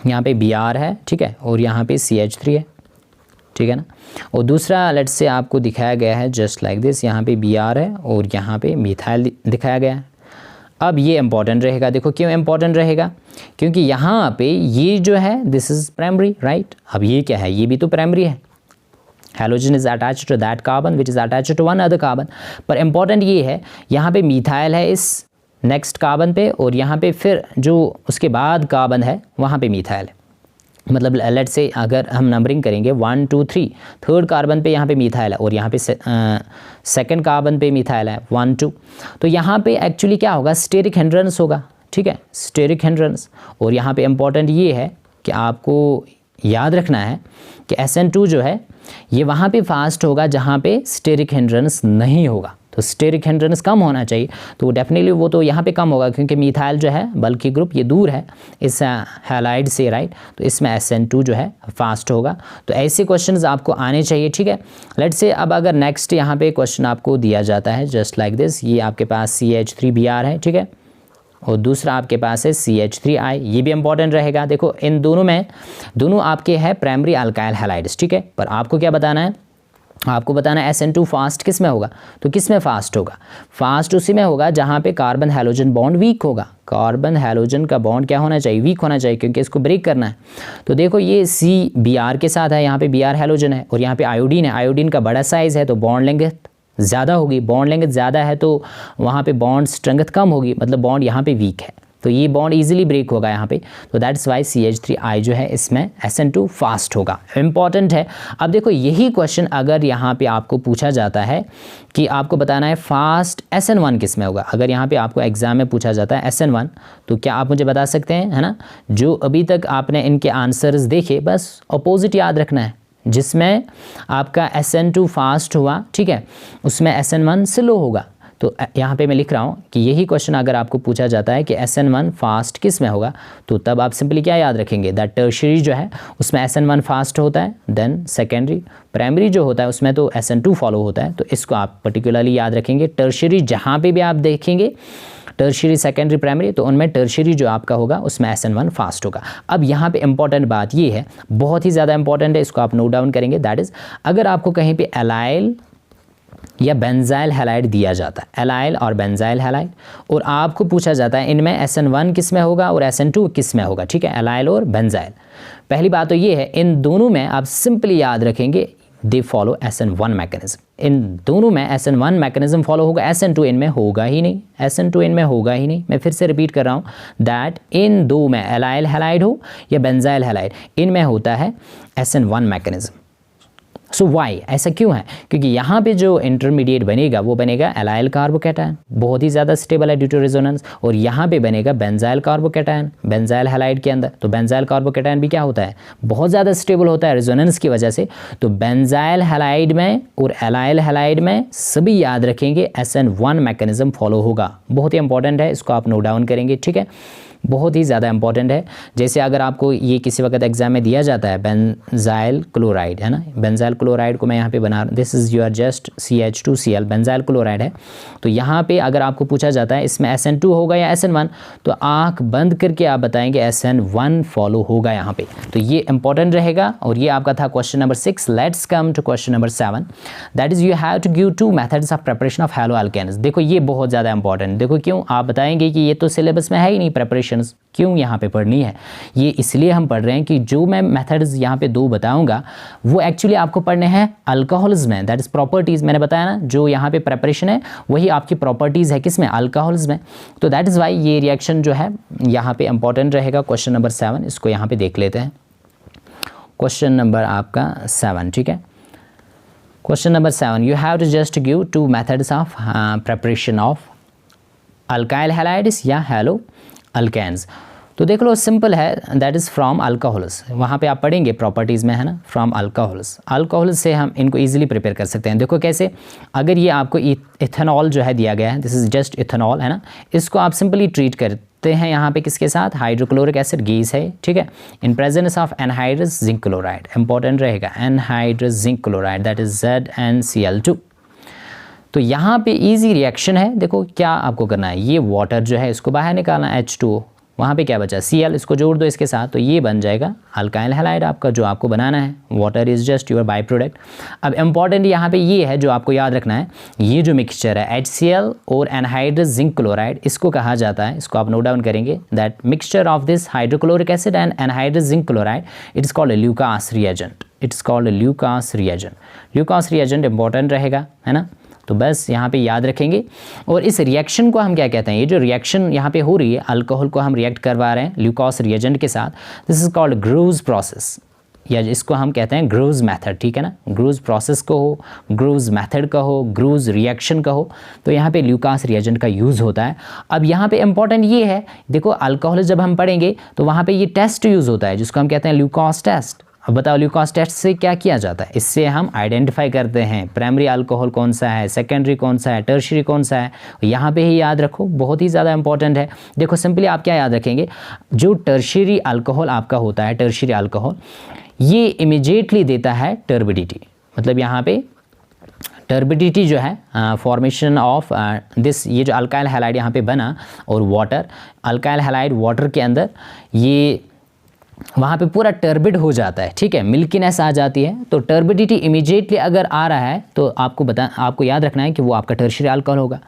यहाँ पे Br है, ठीक है, और यहाँ पे CH3 है, ठीक है ना। और दूसरा लेट्स से आपको दिखाया गया है जस्ट लाइक दिस, यहाँ पे Br है और यहाँ पे मिथाइल दिखाया गया है। अब ये इंपॉर्टेंट रहेगा, देखो क्यों इंपॉर्टेंट रहेगा, क्योंकि यहाँ पे ये जो है दिस इज प्राइमरी, राइट। अब ये क्या है, ये भी तो प्राइमरी है। Halogen is attached to that carbon which is attached to one other carbon. पर इंपॉर्टेंट ये है, यहाँ पे मिथाइल है इस नेक्स्ट कार्बन पे और यहाँ पे फिर जो उसके बाद कार्बन है वहाँ पे मिथाइल है। मतलब लेट्स से अगर हम नंबरिंग करेंगे 1 2 3, थर्ड कार्बन पे यहाँ पे मिथाइल है और यहाँ पे सेकंड कार्बन पे मिथाइल है 1 2। तो यहाँ पे एक्चुअली क्या होगा, स्टेरिक हिंड्रेंस होगा, ठीक है, स्टेरिक हिंड्रेंस। और यहाँ पे इम्पॉर्टेंट ये है कि आपको याद रखना है कि SN2 जो है ये वहाँ पे फास्ट होगा जहाँ पे स्टेरिक हिंड्रेंस नहीं होगा। तो स्टेरिक हिंड्रेंस कम होना चाहिए, तो डेफिनेटली वो तो यहाँ पे कम होगा क्योंकि मिथाइल जो है बल्कि ग्रुप ये दूर है इस हैलाइड से, राइट। तो इसमें SN2 जो है फास्ट होगा। तो ऐसे क्वेश्चंस आपको आने चाहिए, ठीक है। लेट्स से अब अगर नेक्स्ट यहाँ पे क्वेश्चन आपको दिया जाता है जस्ट लाइक दिस, ये आपके पास CH3Br है, ठीक है, और दूसरा आपके पास है CH3I, ये भी इंपॉर्टेंट रहेगा। देखो इन दोनों में, दोनों आपके हैं प्राइमरी अल्काइल हैलाइड्स, ठीक है। पर आपको क्या बताना है, आपको बताना है SN2 फास्ट किस में होगा। तो किस में फास्ट होगा, फास्ट उसी में होगा जहाँ पे कार्बन हैलोजन बॉन्ड वीक होगा। कार्बन हैलोजन का बॉन्ड क्या होना चाहिए, वीक होना चाहिए, क्योंकि इसको ब्रेक करना है। तो देखो ये CBr के साथ है, यहाँ पे Br हैलोजन है और यहाँ पे आयोडीन है। आयोडीन का बड़ा साइज़ है तो बॉन्ड लेंथ ज़्यादा होगी, बॉन्ड लेंथ ज़्यादा है तो वहाँ पे बॉन्ड स्ट्रेंथ कम होगी, मतलब बॉन्ड यहाँ पे वीक है, तो ये बॉन्ड इजीली ब्रेक होगा यहाँ पे। तो दैट्स वाई CH3I जो है इसमें SN2 फास्ट होगा, इंपॉर्टेंट है। अब देखो यही क्वेश्चन अगर यहाँ पे आपको पूछा जाता है कि आपको बताना है फास्ट SN1 किस में होगा, अगर यहाँ पे आपको एग्जाम में पूछा जाता है SN1, तो क्या आप मुझे बता सकते हैं, है ना। जो अभी तक आपने इनके आंसर्स देखे बस अपोजिट याद रखना है, जिसमें आपका SN2 फास्ट हुआ, ठीक है, उसमें SN1 स्लो होगा। तो यहाँ पे मैं लिख रहा हूँ कि यही क्वेश्चन अगर आपको पूछा जाता है कि SN1 फास्ट किस में होगा, तो तब आप सिंपली क्या याद रखेंगे, दैट टर्शियरी जो है उसमें SN1 फास्ट होता है, देन सेकेंडरी, प्राइमरी जो होता है उसमें तो SN2 फॉलो होता है। तो इसको आप पर्टिकुलरली याद रखेंगे। टर्शियरी जहाँ पे भी आप देखेंगे, टर्शियरी, सेकेंडरी, प्राइमरी, तो उनमें टर्शियरी जो आपका होगा उसमें SN1 फास्ट होगा। अब यहाँ पे इंपॉर्टेंट बात ये है, बहुत ही ज़्यादा इंपॉर्टेंट है, इसको आप नोट डाउन करेंगे, दैट इज़ अगर आपको कहीं पे एलाइल या बेंजाइल हैलाइड दिया जाता है, एलाइल और बेंजाइल हैलाइड, और आपको पूछा जाता है इनमें SN1 किस में होगा और SN2 किस में होगा, ठीक है, एलाइल और बेंजाइल। पहली बात तो ये है, इन दोनों में आप सिंपली याद रखेंगे दे फॉलो SN1 मैकेनिज्म। इन दोनों में SN1 मैकेनिज्म फॉलो होगा, SN2 इनमें होगा ही नहीं, SN2 इनमें होगा ही नहीं। मैं फिर से रिपीट कर रहा हूँ दैट इन दो में एलाइल हैलाइड हो या बेंजाइल हैलाइड, इनमें होता है SN1 मैकेनिज्म। सो वाई, ऐसा क्यों है, क्योंकि यहाँ पे जो इंटरमीडिएट बनेगा वो बनेगा एलाइल कार्बोकैटायन, बहुत ही ज़्यादा स्टेबल है ड्यू टू रेजोनेंस, और यहाँ पे बनेगा बेंजाइल कार्बोकैटायन बेंजाइल हैलाइड के अंदर। तो बेंजाइल कार्बोकैटायन भी क्या होता है, बहुत ज़्यादा स्टेबल होता है रेजोनेंस की वजह से। तो बेंजाइल हैलाइड में और एलाइल हैलाइड में सभी याद रखेंगे SN1 मैकेनिज्म फॉलो होगा, बहुत ही इंपॉर्टेंट है, इसको आप नोट डाउन करेंगे, ठीक है, बहुत ही ज़्यादा इंपॉर्टेंट है। जैसे अगर आपको ये किसी वक्त एग्जाम में दिया जाता है बेंजाइल क्लोराइड, है ना, बेंजाइल क्लोराइड को मैं यहाँ पे बना, this is your just CH2Cl, benzyl chloride है। तो यहाँ पे अगर आपको पूछा जाता है इसमें SN2 होगा या SN1, तो आँख बंद करके आप बताएंगे SN1 फॉलो होगा यहाँ पे। तो ये इंपॉर्टेंट रहेगा, और ये आपका था question number 6। Let's come to question number 7, that is you have to give 2 methods of preparation of halo alkanes. देखो ये बहुत ज़्यादा इंपॉर्टेंट, देखो क्यों, आप बताएंगे कि ये तो सिलेबस में है ही नहीं प्रिपरेशन रिएक्शंस क्यों यहाँ पे पढ़नी है, ये इसलिए हम पढ़ रहे हैं कि जो मैं मेथड्स यहाँ पे 2 बताऊंगा वो एक्चुअली आपको पढ़ने हैं अल्कोहल्स में, दैट इज़ प्रॉपर्टीज़। मैंने बताया ना जो यहाँ पे प्रेपरेशन है वही आपकी प्रॉपर्टीज़ है, किस में, अल्कोहल्स में। तो दैट इज़ वाई ये रिएक्शन जो है यहाँ पे इंपॉर्टेंट रहेगा। क्वेश्चन नंबर 7 इसको यहाँ पे देख लेते हैं। क्वेश्चन नंबर आपका 7, ठीक है। Question number 7, you have to just give 2 methods of preparation of alkyl halides या हैलो अल्केन्स। तो देख लो सिंपल है, दैट इज़ फ्रॉम अल्कोहल्स। वहाँ पे आप पढ़ेंगे प्रॉपर्टीज़ में, है ना, फ्रॉम अल्कोहल्स। अल्कोहल से हम इनको इजीली प्रिपेयर कर सकते हैं। देखो कैसे, अगर ये आपको इथेनॉल जो है दिया गया है, दिस इज़ जस्ट इथेनॉल, है ना, इसको आप सिंपली ट्रीट करते हैं यहाँ पे किसके साथ, हाइड्रोक्लोरिक एसिड गैस है, ठीक है, in presence of anhydrous zinc chloride. Important रहेगा anhydrous zinc chloride, that is ZnCl2। तो यहाँ पे इजी रिएक्शन है। देखो क्या आपको करना है, ये वाटर जो है इसको बाहर निकालना, H2O, वहाँ पे क्या बचा Cl, इसको जोड़ दो इसके साथ, तो ये बन जाएगा अल्काइल हैलाइड आपका जो आपको बनाना है। Water is just your by product. अब इम्पॉर्टेंट यहाँ पे ये है जो आपको याद रखना है, ये जो मिक्सचर है HCl और एनहाइड्रस जिंक क्लोराइड, इसको कहा जाता है, इसको आप नोट डाउन करेंगे, that mixture of this hydrochloric acid and anhydrous zinc chloride, it is called Lucas reagent. It's called Lucas reagent. Lucas reagent important रहेगा, है ना, तो बस यहाँ पे याद रखेंगे। और इस रिएक्शन को हम क्या कहते हैं, ये जो रिएक्शन यहाँ पे हो रही है, अल्कोहल को हम रिएक्ट करवा रहे हैं ल्यूकोस रिएजेंट के साथ, दिस इज़ कॉल्ड ग्रूज प्रोसेस, या इसको हम कहते हैं ग्रूज मेथड, ठीक है ना। ग्रूज प्रोसेस को हो, ग्रूज मेथड का हो, ग्रूज रिएक्शन का हो, तो यहाँ पे ल्यूकास रिएजेंट का यूज़ होता है। अब यहाँ पे इंपॉर्टेंट ये है, देखो अल्कोहल जब हम पढ़ेंगे तो वहाँ पे ये टेस्ट यूज़ होता है जिसको हम कहते हैं ल्यूकोस टेस्ट। अब बताओ ल्यूकोस टेस्ट से क्या किया जाता है, इससे हम आइडेंटिफाई करते हैं प्राइमरी अल्कोहल कौन सा है, सेकेंडरी कौन सा है, टर्शियरी कौन सा है। यहाँ पे ही याद रखो, बहुत ही ज़्यादा इंपॉर्टेंट है। देखो सिंपली आप क्या याद रखेंगे, जो टर्शियरी अल्कोहल आपका होता है, टर्शियरी अल्कोहल, ये इमीडिएटली देता है टर्बिडिटी। मतलब यहाँ पे टर्बिडिटी जो है, फॉर्मेशन ऑफ दिस, ये जो अल्काइल हैलाइड यहाँ पे बना और वाटर, अल्काइल हैलाइड वाटर के अंदर ये वहाँ पे पूरा टर्बिड हो जाता है, ठीक है, मिल्कीनेस आ जाती है। तो टर्बिडिटी इमीडिएटली अगर आ रहा है तो आपको याद रखना है कि वो आपका टर्शियरी अल्कोहल होगा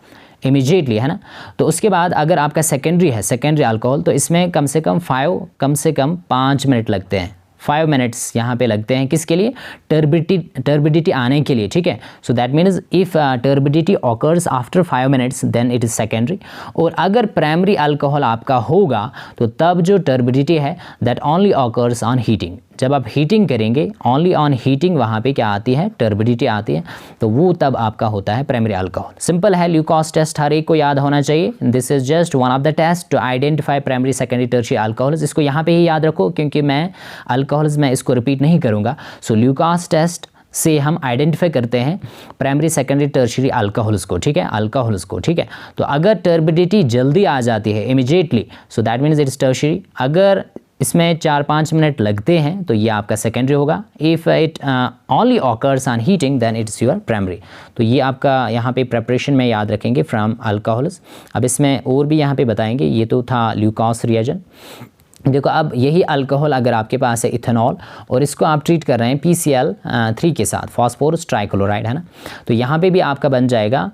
इमीडिएटली, है ना। तो उसके बाद अगर आपका सेकेंडरी है, सेकेंडरी अल्कोहल, तो इसमें कम से कम 5 मिनट लगते हैं, 5 मिनट्स यहाँ पे लगते हैं, किसके लिए, टर्बिडिटी आने के लिए, ठीक है। So that means if turbidity occurs after 5 minutes then it is secondary. और अगर प्राइमरी अल्कोहल आपका होगा तो तब जो टर्बिडिटी है that only occurs on heating. जब आप हीटिंग करेंगे, ओनली ऑन हीटिंग वहाँ पे क्या आती है, टर्बिडिटी आती है, तो वो तब आपका होता है प्राइमरी अल्कोहल। सिंपल है, ल्यूकोस टेस्ट हर एक को याद होना चाहिए। This is just one of the test to identify primary secondary tertiary alcohols. इसको यहाँ पे ही याद रखो क्योंकि मैं अल्कोहल्स में इसको रिपीट नहीं करूँगा। सो ल्यूकोस टेस्ट से हम आइडेंटिफाई करते हैं प्राइमरी सेकेंडरी टर्शियरी अल्कोहल्स को, ठीक है, अल्कोहल्स को, ठीक है। तो अगर टर्बिडिटी जल्दी आ जाती है immediately, so that means it is tertiary. अगर इसमें 4-5 मिनट लगते हैं तो ये आपका सेकेंडरी होगा। If it only occurs on heating then it's your primary. तो ये आपका यहाँ पे प्रेपरेशन में याद रखेंगे फ्रॉम अल्कोहल्स। अब इसमें और भी यहाँ पे बताएंगे, ये तो था ल्यूकोस रिएजेंट। देखो अब यही अल्कोहल अगर आपके पास है इथेनॉल और इसको आप ट्रीट कर रहे हैं PCl3 के साथ, फॉस्फोरस ट्राइक्लोराइड, है ना, तो यहाँ पे भी आपका बन जाएगा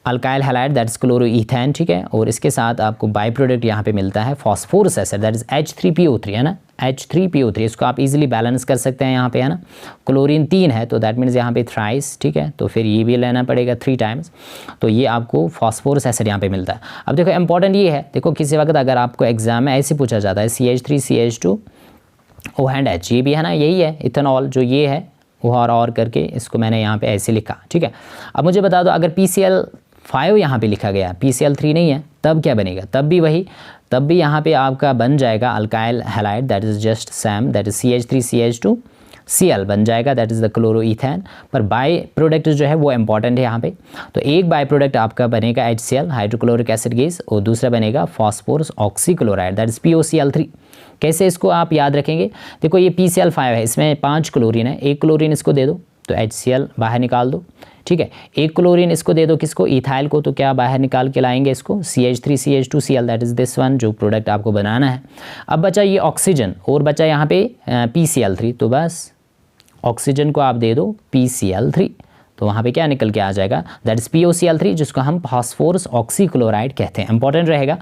अल्काइल हैलाइड दैट इज क्लोरोईथेन, ठीक है। और इसके साथ आपको बाई प्रोडक्ट यहाँ पे मिलता है phosphorous acid that is H3PO3, है ना, H3PO3। इसको आप इजीली बैलेंस कर सकते हैं यहाँ पे, है ना। क्लोरीन 3 है तो दैट मीन्स यहाँ पे थ्राइस, ठीक है, तो फिर ये भी लेना पड़ेगा 3 टाइम्स, तो ये आपको फॉस्फोरस एसिड यहाँ पे मिलता है। अब देखो इंपॉर्टेंट ये है, देखो किसी वक्त अगर आपको एग्जाम में ऐसे पूछा जाता है CH3 CH2 OH, ये भी है ना, यही है इथेनॉल, जो ये है वो और करके इसको मैंने यहाँ पे ऐसे लिखा, ठीक है। अब मुझे बता दो अगर PCl5 यहाँ पे लिखा गया, PCl3 नहीं है, तब क्या बनेगा, तब भी वही, तब भी यहाँ पे आपका बन जाएगा alkyl halide that is just Sam, that is CH3CH2 Cl बन जाएगा, दैट इज़ द क्लोरोईथेन। पर बाई प्रोडक्ट जो है वो इंपॉर्टेंट है यहाँ पे। तो एक बाई प्रोडक्ट आपका बनेगा HCl हाइड्रोक्लोरिक एसिड गैस और दूसरा बनेगा phosphorus oxychloride that is POCl3। कैसे इसको आप याद रखेंगे, देखो ये PCl5 है, इसमें 5 क्लोरीन है, एक क्लोरीन इसको दे दो तो HCl बाहर निकाल दो, ठीक है। एक क्लोरीन इसको दे दो किसको, इथाइल को, तो क्या बाहर निकाल के लाएंगे इसको CH3CH2Cl that is this one जो प्रोडक्ट आपको बनाना है। अब बचा ये ऑक्सीजन और बचा यहाँ पे PCl3, तो बस ऑक्सीजन को आप दे दो PCl3, तो वहाँ पे क्या निकल के आ जाएगा, दैट इज POCl3, जिसको हम फास्फोरस ऑक्सीक्लोराइड कहते हैं। इंपॉर्टेंट रहेगा।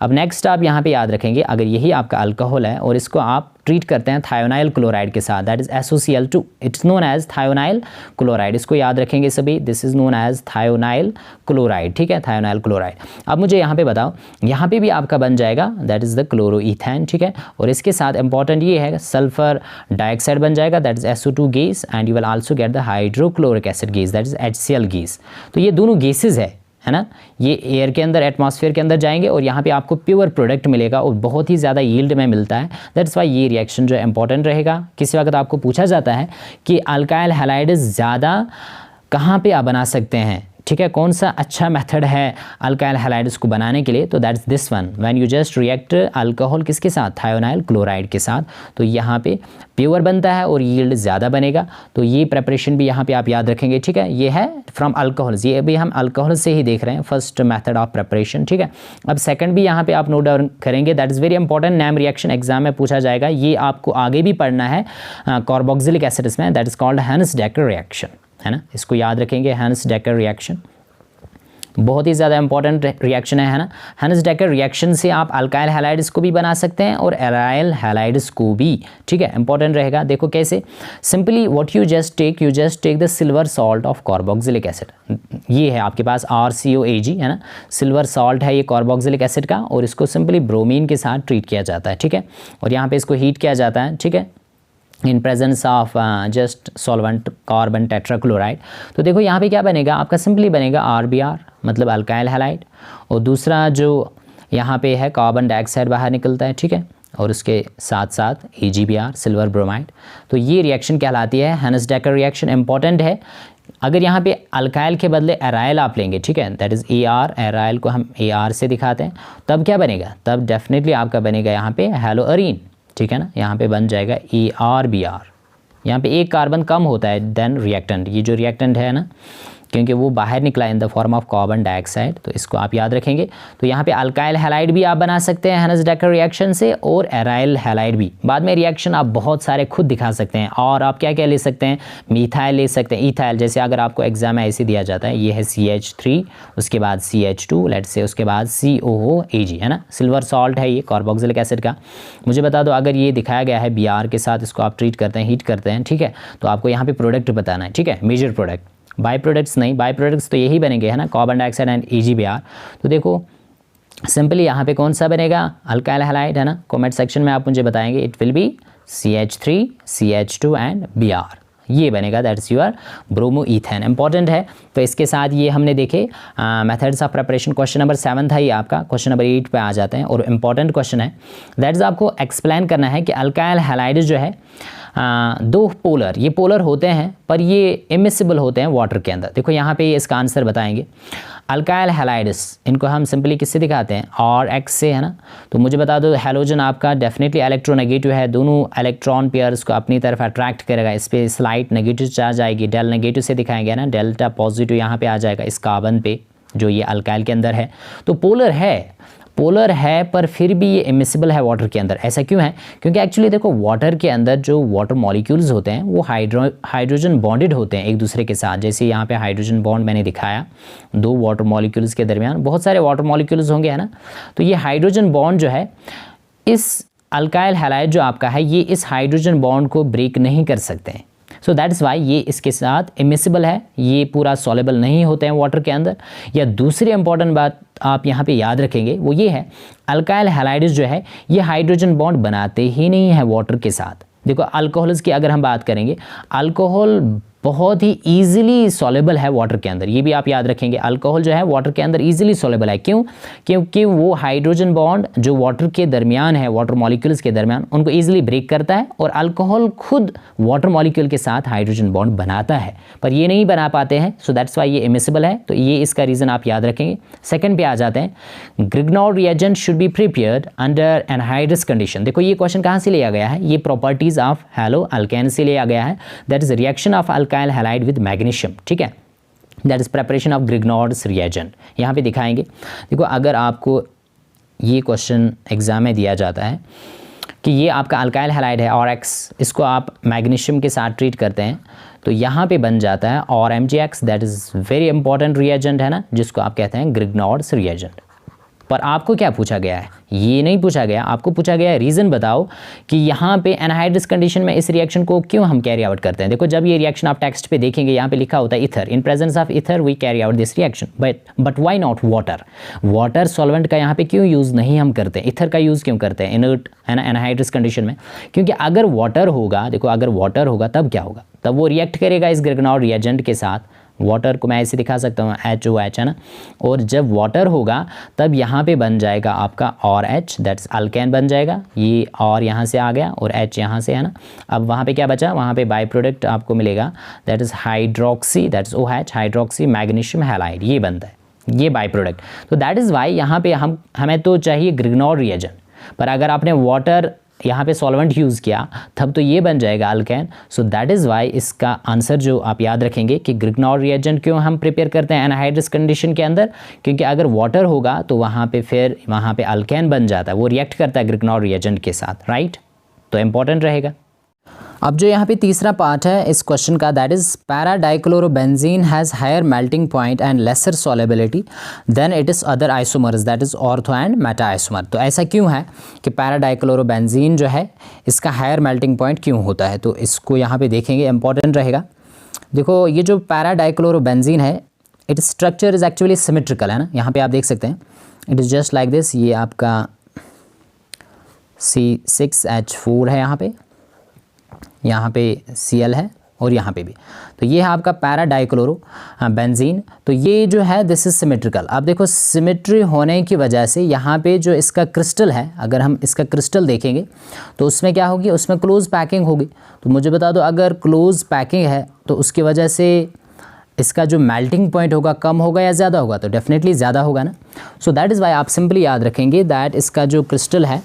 अब नेक्स्ट आप यहाँ पे याद रखेंगे, अगर यही आपका अल्कोहल है और इसको आप ट्रीट करते हैं थायोनाइल क्लोराइड के साथ, that is SOCl2, it's known as thionyl chloride. इसको याद रखेंगे सभी, this is known as thionyl chloride, ठीक है, थायोनाइल क्लोराइड। अब मुझे यहाँ पे बताओ, यहाँ पे भी आपका बन जाएगा दैट इज द क्लोरोईथेन, ठीक है, और इसके साथ इंपॉर्टेंट ये है सल्फर डाइऑक्साइड बन जाएगा, that is SO2 gas, and you will also get the hydrochloric acid gas, that is HCl gas. तो ये दोनों गैसेज है ना, ये एयर के अंदर, एटमॉस्फेयर के अंदर जाएंगे और यहाँ पे आपको प्योर प्रोडक्ट मिलेगा और बहुत ही ज़्यादा यील्ड में मिलता है। दैट्स वाई ये रिएक्शन जो है इंपॉर्टेंट रहेगा। किसी वक्त आपको पूछा जाता है कि अल्काइल हैलाइड्स ज़्यादा कहाँ पे आप बना सकते हैं, ठीक है, कौन सा अच्छा मेथड है अल्काइल हैलाइड्स को बनाने के लिए, तो that's this one, when you just react alcohol किसके साथ, थायोनाइल क्लोराइड के साथ, तो यहाँ पे प्योर बनता है और यील्ड ज़्यादा बनेगा। तो ये प्रेपरेशन भी यहाँ पे आप याद रखेंगे, ठीक है, ये है फ्रॉम अल्कोहल्स, ये भी हम अल्कोहल से ही देख रहे हैं फर्स्ट मेथड ऑफ प्रेपरेशन, ठीक है। अब सेकंड भी यहाँ पे आप नोट डाउन करेंगे, that is very important, name reaction exam में पूछा जाएगा, ये आपको आगे भी पढ़ना है कार्बोक्सिलिक एसिड में, that is called Hunsdiecker reaction, है ना, इसको याद रखेंगे, हेन्स-डेकर रिएक्शन बहुत ही ज़्यादा इंपॉर्टेंट रिएक्शन है ना। हेन्स-डेकर रिएक्शन से आप अल्काइल हैलाइड्स को भी बना सकते हैं और एराइल हैलाइड्स को भी, ठीक है, इंपॉर्टेंट रहेगा। देखो कैसे, simply what you just take the silver salt of carboxylic acid, ये है आपके पास RCOAG, है ना, सिल्वर सॉल्ट है ये कार्बोक्सिलिक एसिड का, और इसको सिंपली ब्रोमीन के साथ ट्रीट किया जाता है, ठीक है, और यहाँ पे इसको हीट किया जाता है, ठीक है, in presence of just solvent carbon tetrachloride. तो देखो यहाँ पे क्या बनेगा आपका, सिंपली बनेगा RBr, मतलब अल्काइल हैलाइड, और दूसरा जो यहाँ पे है कार्बन डाइऑक्साइड बाहर निकलता है, ठीक है, और उसके साथ साथ AgBr, सिल्वर ब्रोमाइड। तो ये रिएक्शन कहलाती है हेन्स-डेकर रिएक्शन, इंपॉर्टेंट है। अगर यहाँ पे अल्काइल के बदले एराइल आप लेंगे, ठीक है, दैट इज़ AR, एराइल को हम AR से दिखाते हैं, तब क्या बनेगा, तब डेफिनेटली आपका बनेगा यहाँ पे हेलोअरीन, ठीक है ना, यहाँ पे बन जाएगा ArBr। यहाँ पे एक कार्बन कम होता है देन रिएक्टेंट, ये जो रिएक्टेंट है ना, क्योंकि वो बाहर निकला in the form of carbon dioxide, तो इसको आप याद रखेंगे। तो यहाँ पे अल्काइल हैलाइड भी आप बना सकते हैं हेन्स-डेकर रिएक्शन से, और एराइल हैलाइड भी। बाद में रिएक्शन आप बहुत सारे खुद दिखा सकते हैं, और आप क्या क्या ले सकते हैं, मीथाइल ले सकते हैं, इथाइल, जैसे अगर आपको एग्जाम में ऐसे दिया जाता है, ये है CH3, उसके बाद CH2 लेट्स से, उसके बाद COOAG, है ना, सिल्वर सॉल्ट है ये कार्बोक्सिलिक एसिड का। मुझे बता दो, अगर ये दिखाया गया है Br के साथ, इसको आप ट्रीट करते हैं, हीट करते हैं, ठीक है, तो आपको यहाँ पे प्रोडक्ट बताना है, ठीक है, मेजर प्रोडक्ट, बाई प्रोडक्ट्स नहीं, बाई प्रोडक्ट्स तो यही बनेंगे, है ना, कार्बन डाइऑक्साइड एंड AgBr। तो देखो सिंपली यहाँ पे कौन सा बनेगा, अल्काइल हैलाइड, है ना, कमेंट सेक्शन में आप मुझे बताएंगे, it will B CH3, CH2 and Br, ये बनेगा, दैट्स योर ब्रोमोईथेन, इंपॉर्टेंट है। तो इसके साथ ये हमने देखे methods of preparation. Question number 7 था ये आपका, क्वेश्चन नंबर 8 पे आ जाते हैं, और इंपॉर्टेंट क्वेश्चन है, दैट्स आपको एक्सप्लेन करना है कि अल्काइल हैलाइड जो है दो पोलर, ये पोलर होते हैं पर ये इमिसिबल होते हैं वाटर के अंदर। देखो यहाँ पे इसका आंसर बताएंगे, अल्काइल हैलाइड्स, इनको हम सिंपली किससे दिखाते हैं, RX से, है ना। तो मुझे बता दो, हैलोजन आपका डेफिनेटली इलेक्ट्रोनेगेटिव है, दोनों इलेक्ट्रॉन पेयर्स को अपनी तरफ अट्रैक्ट करेगा, इस पर स्लाइट नेगेटिव चार्ज आएगी, डेल नेगेटिव से दिखाएंगे ना, डेल्टा पॉजिटिव यहाँ पे आ जाएगा इस कार्बन पे जो ये अल्काइल के अंदर है। तो पोलर है पर फिर भी ये इमिसिबल है वाटर के अंदर। ऐसा क्यों है, क्योंकि एक्चुअली देखो वाटर के अंदर जो वाटर मॉलिक्यूल्स होते हैं वो हाइड्रोजन बॉन्डेड होते हैं एक दूसरे के साथ। जैसे यहाँ पे हाइड्रोजन बॉन्ड मैंने दिखाया, दो वाटर मॉलिक्यूल्स के दरमियान बहुत सारे वाटर मॉलिक्यूल्स होंगे, है ना। तो ये हाइड्रोजन बॉन्ड जो है, इस अल्काइल हैलाइड जो आपका है, ये इस हाइड्रोजन बॉन्ड को ब्रेक नहीं कर सकते हैं। सो दैट्स वाई ये इसके साथ इमिसिबल है, ये पूरा सॉलेबल नहीं होते हैं वाटर के अंदर। या दूसरी इंपॉर्टेंट बात आप यहाँ पे याद रखेंगे वो ये है, अल्काइल हैलाइड्स जो है ये हाइड्रोजन बॉन्ड बनाते ही नहीं है वाटर के साथ। देखो अल्कोहल्स की अगर हम बात करेंगे, अल्कोहल बहुत ही ईजिली सॉलेबल है वाटर के अंदर, ये भी आप याद रखेंगे। अल्कोहल जो है वाटर के अंदर ईजिली सॉलेबल है, क्यों? क्योंकि वो हाइड्रोजन बॉन्ड जो वाटर के दरमियान है, वाटर मॉलिक्यूल्स के दरमियान, उनको ईजिली ब्रेक करता है। और अल्कोहल खुद वाटर मॉलिक्यूल के साथ हाइड्रोजन बॉन्ड बनाता है, पर ये नहीं बना पाते हैं। सो दैट्स वाई ये इमिसिबल है। तो ये इसका रीज़न आप याद रखेंगे। सेकेंड पे आ जाते हैं, Grignard reagent should be prepared under anhydrous condition. देखो ये क्वेश्चन कहाँ से लिया गया है, ये प्रॉपर्टीज ऑफ हैलो अल्केन से लिया गया है। That is reaction of alkyl halide with magnesium, ठीक है। That is preparation of Grignard's reagent, यहाँ पे दिखाएंगे। देखो अगर आपको ये क्वेश्चन एग्जाम में दिया जाता है कि ये आपका अल्काइल हैलाइड है RX, इसको आप मैग्नीशियम के साथ ट्रीट करते हैं, तो यहाँ पे बन जाता है और MgX, that is very important reagent है ना, जिसको आप कहते हैं ग्रिग्नॉर्ड्स रिएजेंट। पर आपको क्या पूछा गया है, ये नहीं पूछा गया, आपको पूछा गया है रीज़न बताओ कि यहाँ पे एनहाइड्रस कंडीशन में इस रिएक्शन को क्यों हम कैरी आउट करते हैं। देखो जब ये रिएक्शन आप टेक्स्ट पे देखेंगे यहाँ पे लिखा होता है ether, in presence of ether we carry out this reaction, but why not water. Water solvent का यहाँ पे क्यों यूज़ नहीं हम करते, इथर का यूज़ क्यों करते हैं इनर्ट है ना एनहाइड्रस कंडीशन में। क्योंकि अगर वाटर होगा, देखो अगर वाटर होगा तब क्या होगा, तब वो रिएक्ट करेगा इस ग्रिग्नॉर्ड रिएजेंट के साथ। वाटर को मैं ऐसे दिखा सकता हूँ HOH है ना, और जब वाटर होगा तब यहाँ पे बन जाएगा आपका और H, दैट्स अल्केन बन जाएगा, ये और यहाँ से आ गया और H यहाँ से है ना। अब वहाँ पे क्या बचा, वहाँ पे बाई प्रोडक्ट आपको मिलेगा that is hydroxy, that's OH hydroxy magnesium halide, ये बनता है ये बाई प्रोडक्ट। तो दैट इज़ वाई यहाँ पे हमें तो चाहिए ग्रिग्नॉर्ड रिएजेंट, पर अगर आपने वाटर यहाँ पे सॉल्वेंट यूज़ किया तब तो ये बन जाएगा alkane. So that is Y इसका आंसर जो आप याद रखेंगे कि ग्रिग्नॉर्ड रिएजेंट क्यों हम प्रिपेयर करते हैं एनहाइड्रस कंडीशन के अंदर, क्योंकि अगर वाटर होगा तो वहाँ पे फिर वहाँ पे अल्केन बन जाता है, वो रिएक्ट करता है ग्रिग्नॉर्ड रिएजेंट के साथ, राइट। तो इंपॉर्टेंट रहेगा। अब जो यहाँ पे तीसरा पार्ट है इस क्वेश्चन का, that is para dichlorobenzene has higher melting point and lesser solubility than it is other isomers that is ortho and meta isomer. तो ऐसा क्यों है कि पैरा डाइक्लोरोबेंजीन जो है इसका हायर मेल्टिंग पॉइंट क्यों होता है, तो इसको यहाँ पे देखेंगे, इंपॉर्टेंट रहेगा। देखो ये जो पैरा डाइक्लोरोबेंजीन है it structure is actually symmetrical है ना, यहाँ पे आप देख सकते हैं it is just like this, ये आपका C6H4 है यहाँ पे Cl है और यहाँ पे भी, तो ये है आपका पैरा डाइक्लोरो बेंजीन। तो ये जो है दिस इज सिमेट्रिकल। अब देखो सिमेट्री होने की वजह से यहाँ पे जो इसका क्रिस्टल है, अगर हम इसका क्रिस्टल देखेंगे तो उसमें क्या होगी, उसमें क्लोज पैकिंग होगी। तो मुझे बता दो अगर क्लोज पैकिंग है तो उसकी वजह से इसका जो मेल्टिंग पॉइंट होगा कम होगा या ज़्यादा होगा, तो डेफिनेटली ज़्यादा होगा ना। सो दैट इज़ वाई आप सिंपली याद रखेंगे दैट इसका जो क्रिस्टल है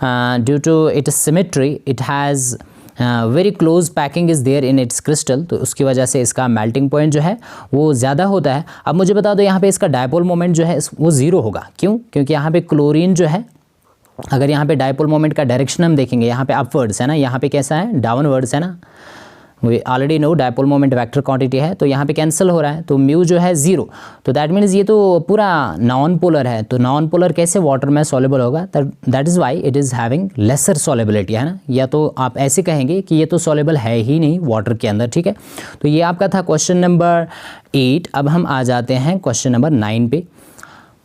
due to it symmetry it has very close packing is there in its crystal, तो उसकी वजह से इसका मेल्टिंग पॉइंट जो है वो ज़्यादा होता है। अब मुझे बता दो यहाँ पे इसका डायपोल मोमेंट जो है वो ज़ीरो होगा, क्यों, क्योंकि यहाँ पे क्लोरीन जो है, अगर यहाँ पे डायपोल मोमेंट का डायरेक्शन हम देखेंगे यहाँ पे अपवर्ड्स है ना, यहाँ पे कैसा है डाउनवर्ड्स है ना, we already know dipole moment vector quantity है, तो यहाँ पे कैंसिल हो रहा है, तो म्यू जो है ज़ीरो, तो दैट मीन्स ये तो पूरा नॉन पोलर है। तो नॉन पोलर कैसे वाटर में सॉल्युबल होगा, that is why it is having laser solubility है ना, या तो आप ऐसे कहेंगे कि ये तो सॉल्युबल है ही नहीं वाटर के अंदर, ठीक है। तो ये आपका था क्वेश्चन नंबर 8। अब हम आ जाते हैं क्वेश्चन नंबर 9 पे।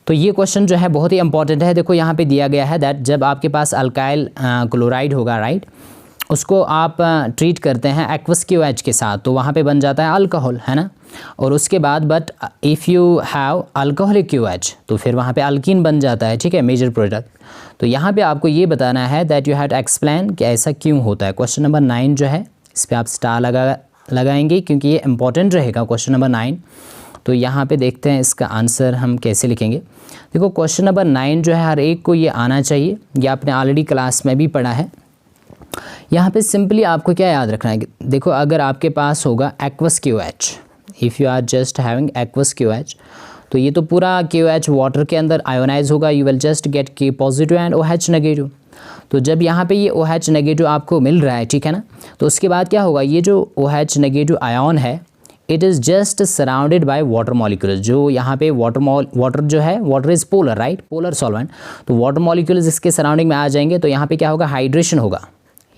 तो ये क्वेश्चन जो है बहुत ही इंपॉर्टेंट है। देखो यहाँ पे दिया गया है दैट जब आपके पास अल्काइल क्लोराइड होगा, राइट, उसको आप ट्रीट करते हैं एक्वस QH के साथ, तो वहाँ पे बन जाता है अल्कोहल है ना, और उसके बाद but if you have alcoholic QH तो फिर वहाँ पे अल्कीन बन जाता है, ठीक है, मेजर प्रोडक्ट। तो यहाँ पे आपको ये बताना है that you have to explain कि ऐसा क्यों होता है। क्वेश्चन नंबर 9 जो है इस पर आप स्टार लगाएंगे क्योंकि ये इंपॉर्टेंट रहेगा क्वेश्चन नंबर 9। तो यहाँ पे देखते हैं इसका आंसर हम कैसे लिखेंगे। देखो क्वेश्चन नंबर 9 जो है हर एक को ये आना चाहिए, ये आपने ऑलरेडी क्लास में भी पढ़ा है। यहाँ पे सिंपली आपको क्या याद रखना है, देखो अगर आपके पास होगा aqueous QH, if you are just having aqueous QH, तो ये तो पूरा QH वाटर के अंदर आयोनाइज होगा, you will just get K positive and OH negative. तो जब यहाँ पे ये OH नेगेटिव आपको मिल रहा है, ठीक है ना, तो उसके बाद क्या होगा, ये जो OH नेगेटिव आयन है it is just surrounded by water molecules. जो यहाँ पे वाटर जो है, water is polar, right, polar solvent, तो वाटर मॉलिक्यूल्स इसके सराउंडिंग में आ जाएंगे, तो यहाँ पे क्या होगा, हाइड्रेशन होगा।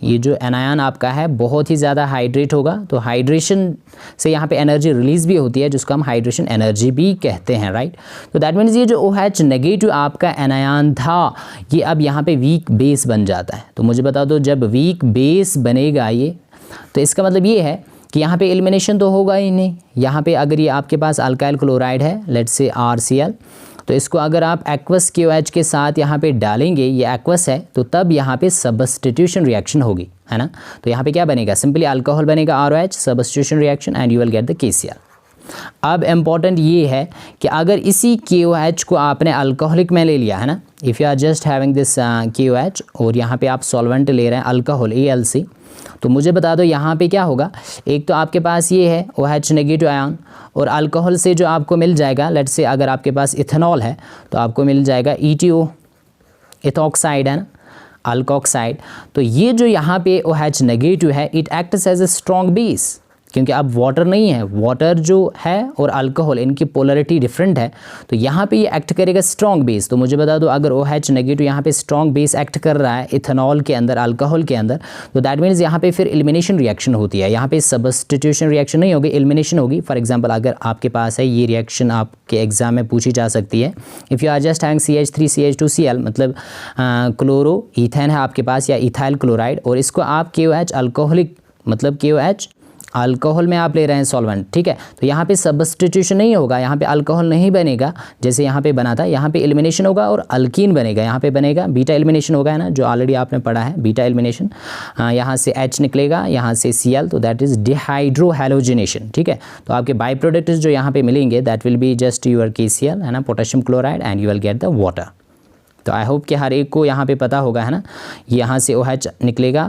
ये जो एनायन आपका है बहुत ही ज़्यादा हाइड्रेट होगा, तो हाइड्रेशन से यहाँ पे एनर्जी रिलीज़ भी होती है जिसको हम हाइड्रेशन एनर्जी भी कहते हैं, राइट। तो दैट मीन्स ये जो OH नेगेटिव आपका एनायन था ये अब यहाँ पे वीक बेस बन जाता है। तो मुझे बता दो जब वीक बेस बनेगा ये, तो इसका मतलब ये है कि यहाँ पे एलिमिनेशन तो होगा ही नहीं। यहाँ पे अगर ये आपके पास अल्काइल क्लोराइड है लेट्स से RCl, तो इसको अगर आप एक्वस QH के साथ यहाँ पे डालेंगे, ये एक्वस है, तो तब यहाँ पे सब्स्टिट्यूशन रिएक्शन होगी, है ना। तो यहाँ पे क्या बनेगा, सिंपली अल्कोहल बनेगा ROH, substitution reaction and you will get the KCl। अब इम्पॉर्टेंट ये है कि अगर इसी KOH को आपने अल्कोहलिक में ले लिया है ना, if you are just having this KOH और यहाँ पे आप सॉल्वेंट ले रहे हैं अल्कोहल ALC, तो मुझे बता दो यहाँ पे क्या होगा, एक तो आपके पास ये है OH नेगेटिव आयन, और अल्कोहल से जो आपको मिल जाएगा, लेट्स से अगर आपके पास इथेनॉल है तो आपको मिल जाएगा ETO, इथॉक्साइड है ना, अल्कोक्साइड। तो ये जो यहाँ पे OH नेगेटिव है it acts as a strong base, क्योंकि अब वाटर नहीं है, वाटर जो है और अल्कोहल इनकी पोलरिटी डिफरेंट है, तो यहाँ पे ये एक्ट करेगा स्ट्रॉन्ग बेस। तो मुझे बता दो अगर OH नेगेटिव यहाँ पे स्ट्रॉन्ग बेस एक्ट कर रहा है इथेनॉल के अंदर, अल्कोहल के अंदर, तो दैट मीन्स यहाँ पे फिर एलिमिनेशन रिएक्शन होती है, यहाँ पे सब्स्टिट्यूशन रिएक्शन नहीं होगी, एलिमिनेशन होगी। फॉर एग्जाम्पल अगर आपके पास है ये रिएक्शन आपके एग्जाम में पूछी जा सकती है, if you are just having CH3CH2Cl, मतलब क्लोरो ईथेन है आपके पास या इथाइल क्लोराइड, और इसको आप KOH अल्कोहलिक, मतलब KOH अल्कोहल में आप ले रहे हैं सॉल्वेंट, ठीक है, तो यहाँ पे सब्स्टिट्यूशन नहीं होगा, यहाँ पे अल्कोहल नहीं बनेगा जैसे यहाँ पे बना था, यहाँ पे एलिमिनेशन होगा और अल्कीन बनेगा, यहाँ पे बनेगा बीटा एलिमिनेशन होगा, है ना, जो ऑलरेडी आपने पढ़ा है बीटा एलिमिनेशन। यहाँ से H निकलेगा, यहाँ से Cl, तो दैट इज़ डिहाइड्रो हैलोजिनेशन, ठीक है। तो आपके बाई प्रोडक्ट्स जो यहाँ पे मिलेंगे that will be just your KCl, है ना, potassium chloride, and you will get the water. तो आई होप कि हर एक को यहाँ पे पता होगा, है ना। यहाँ से OH निकलेगा,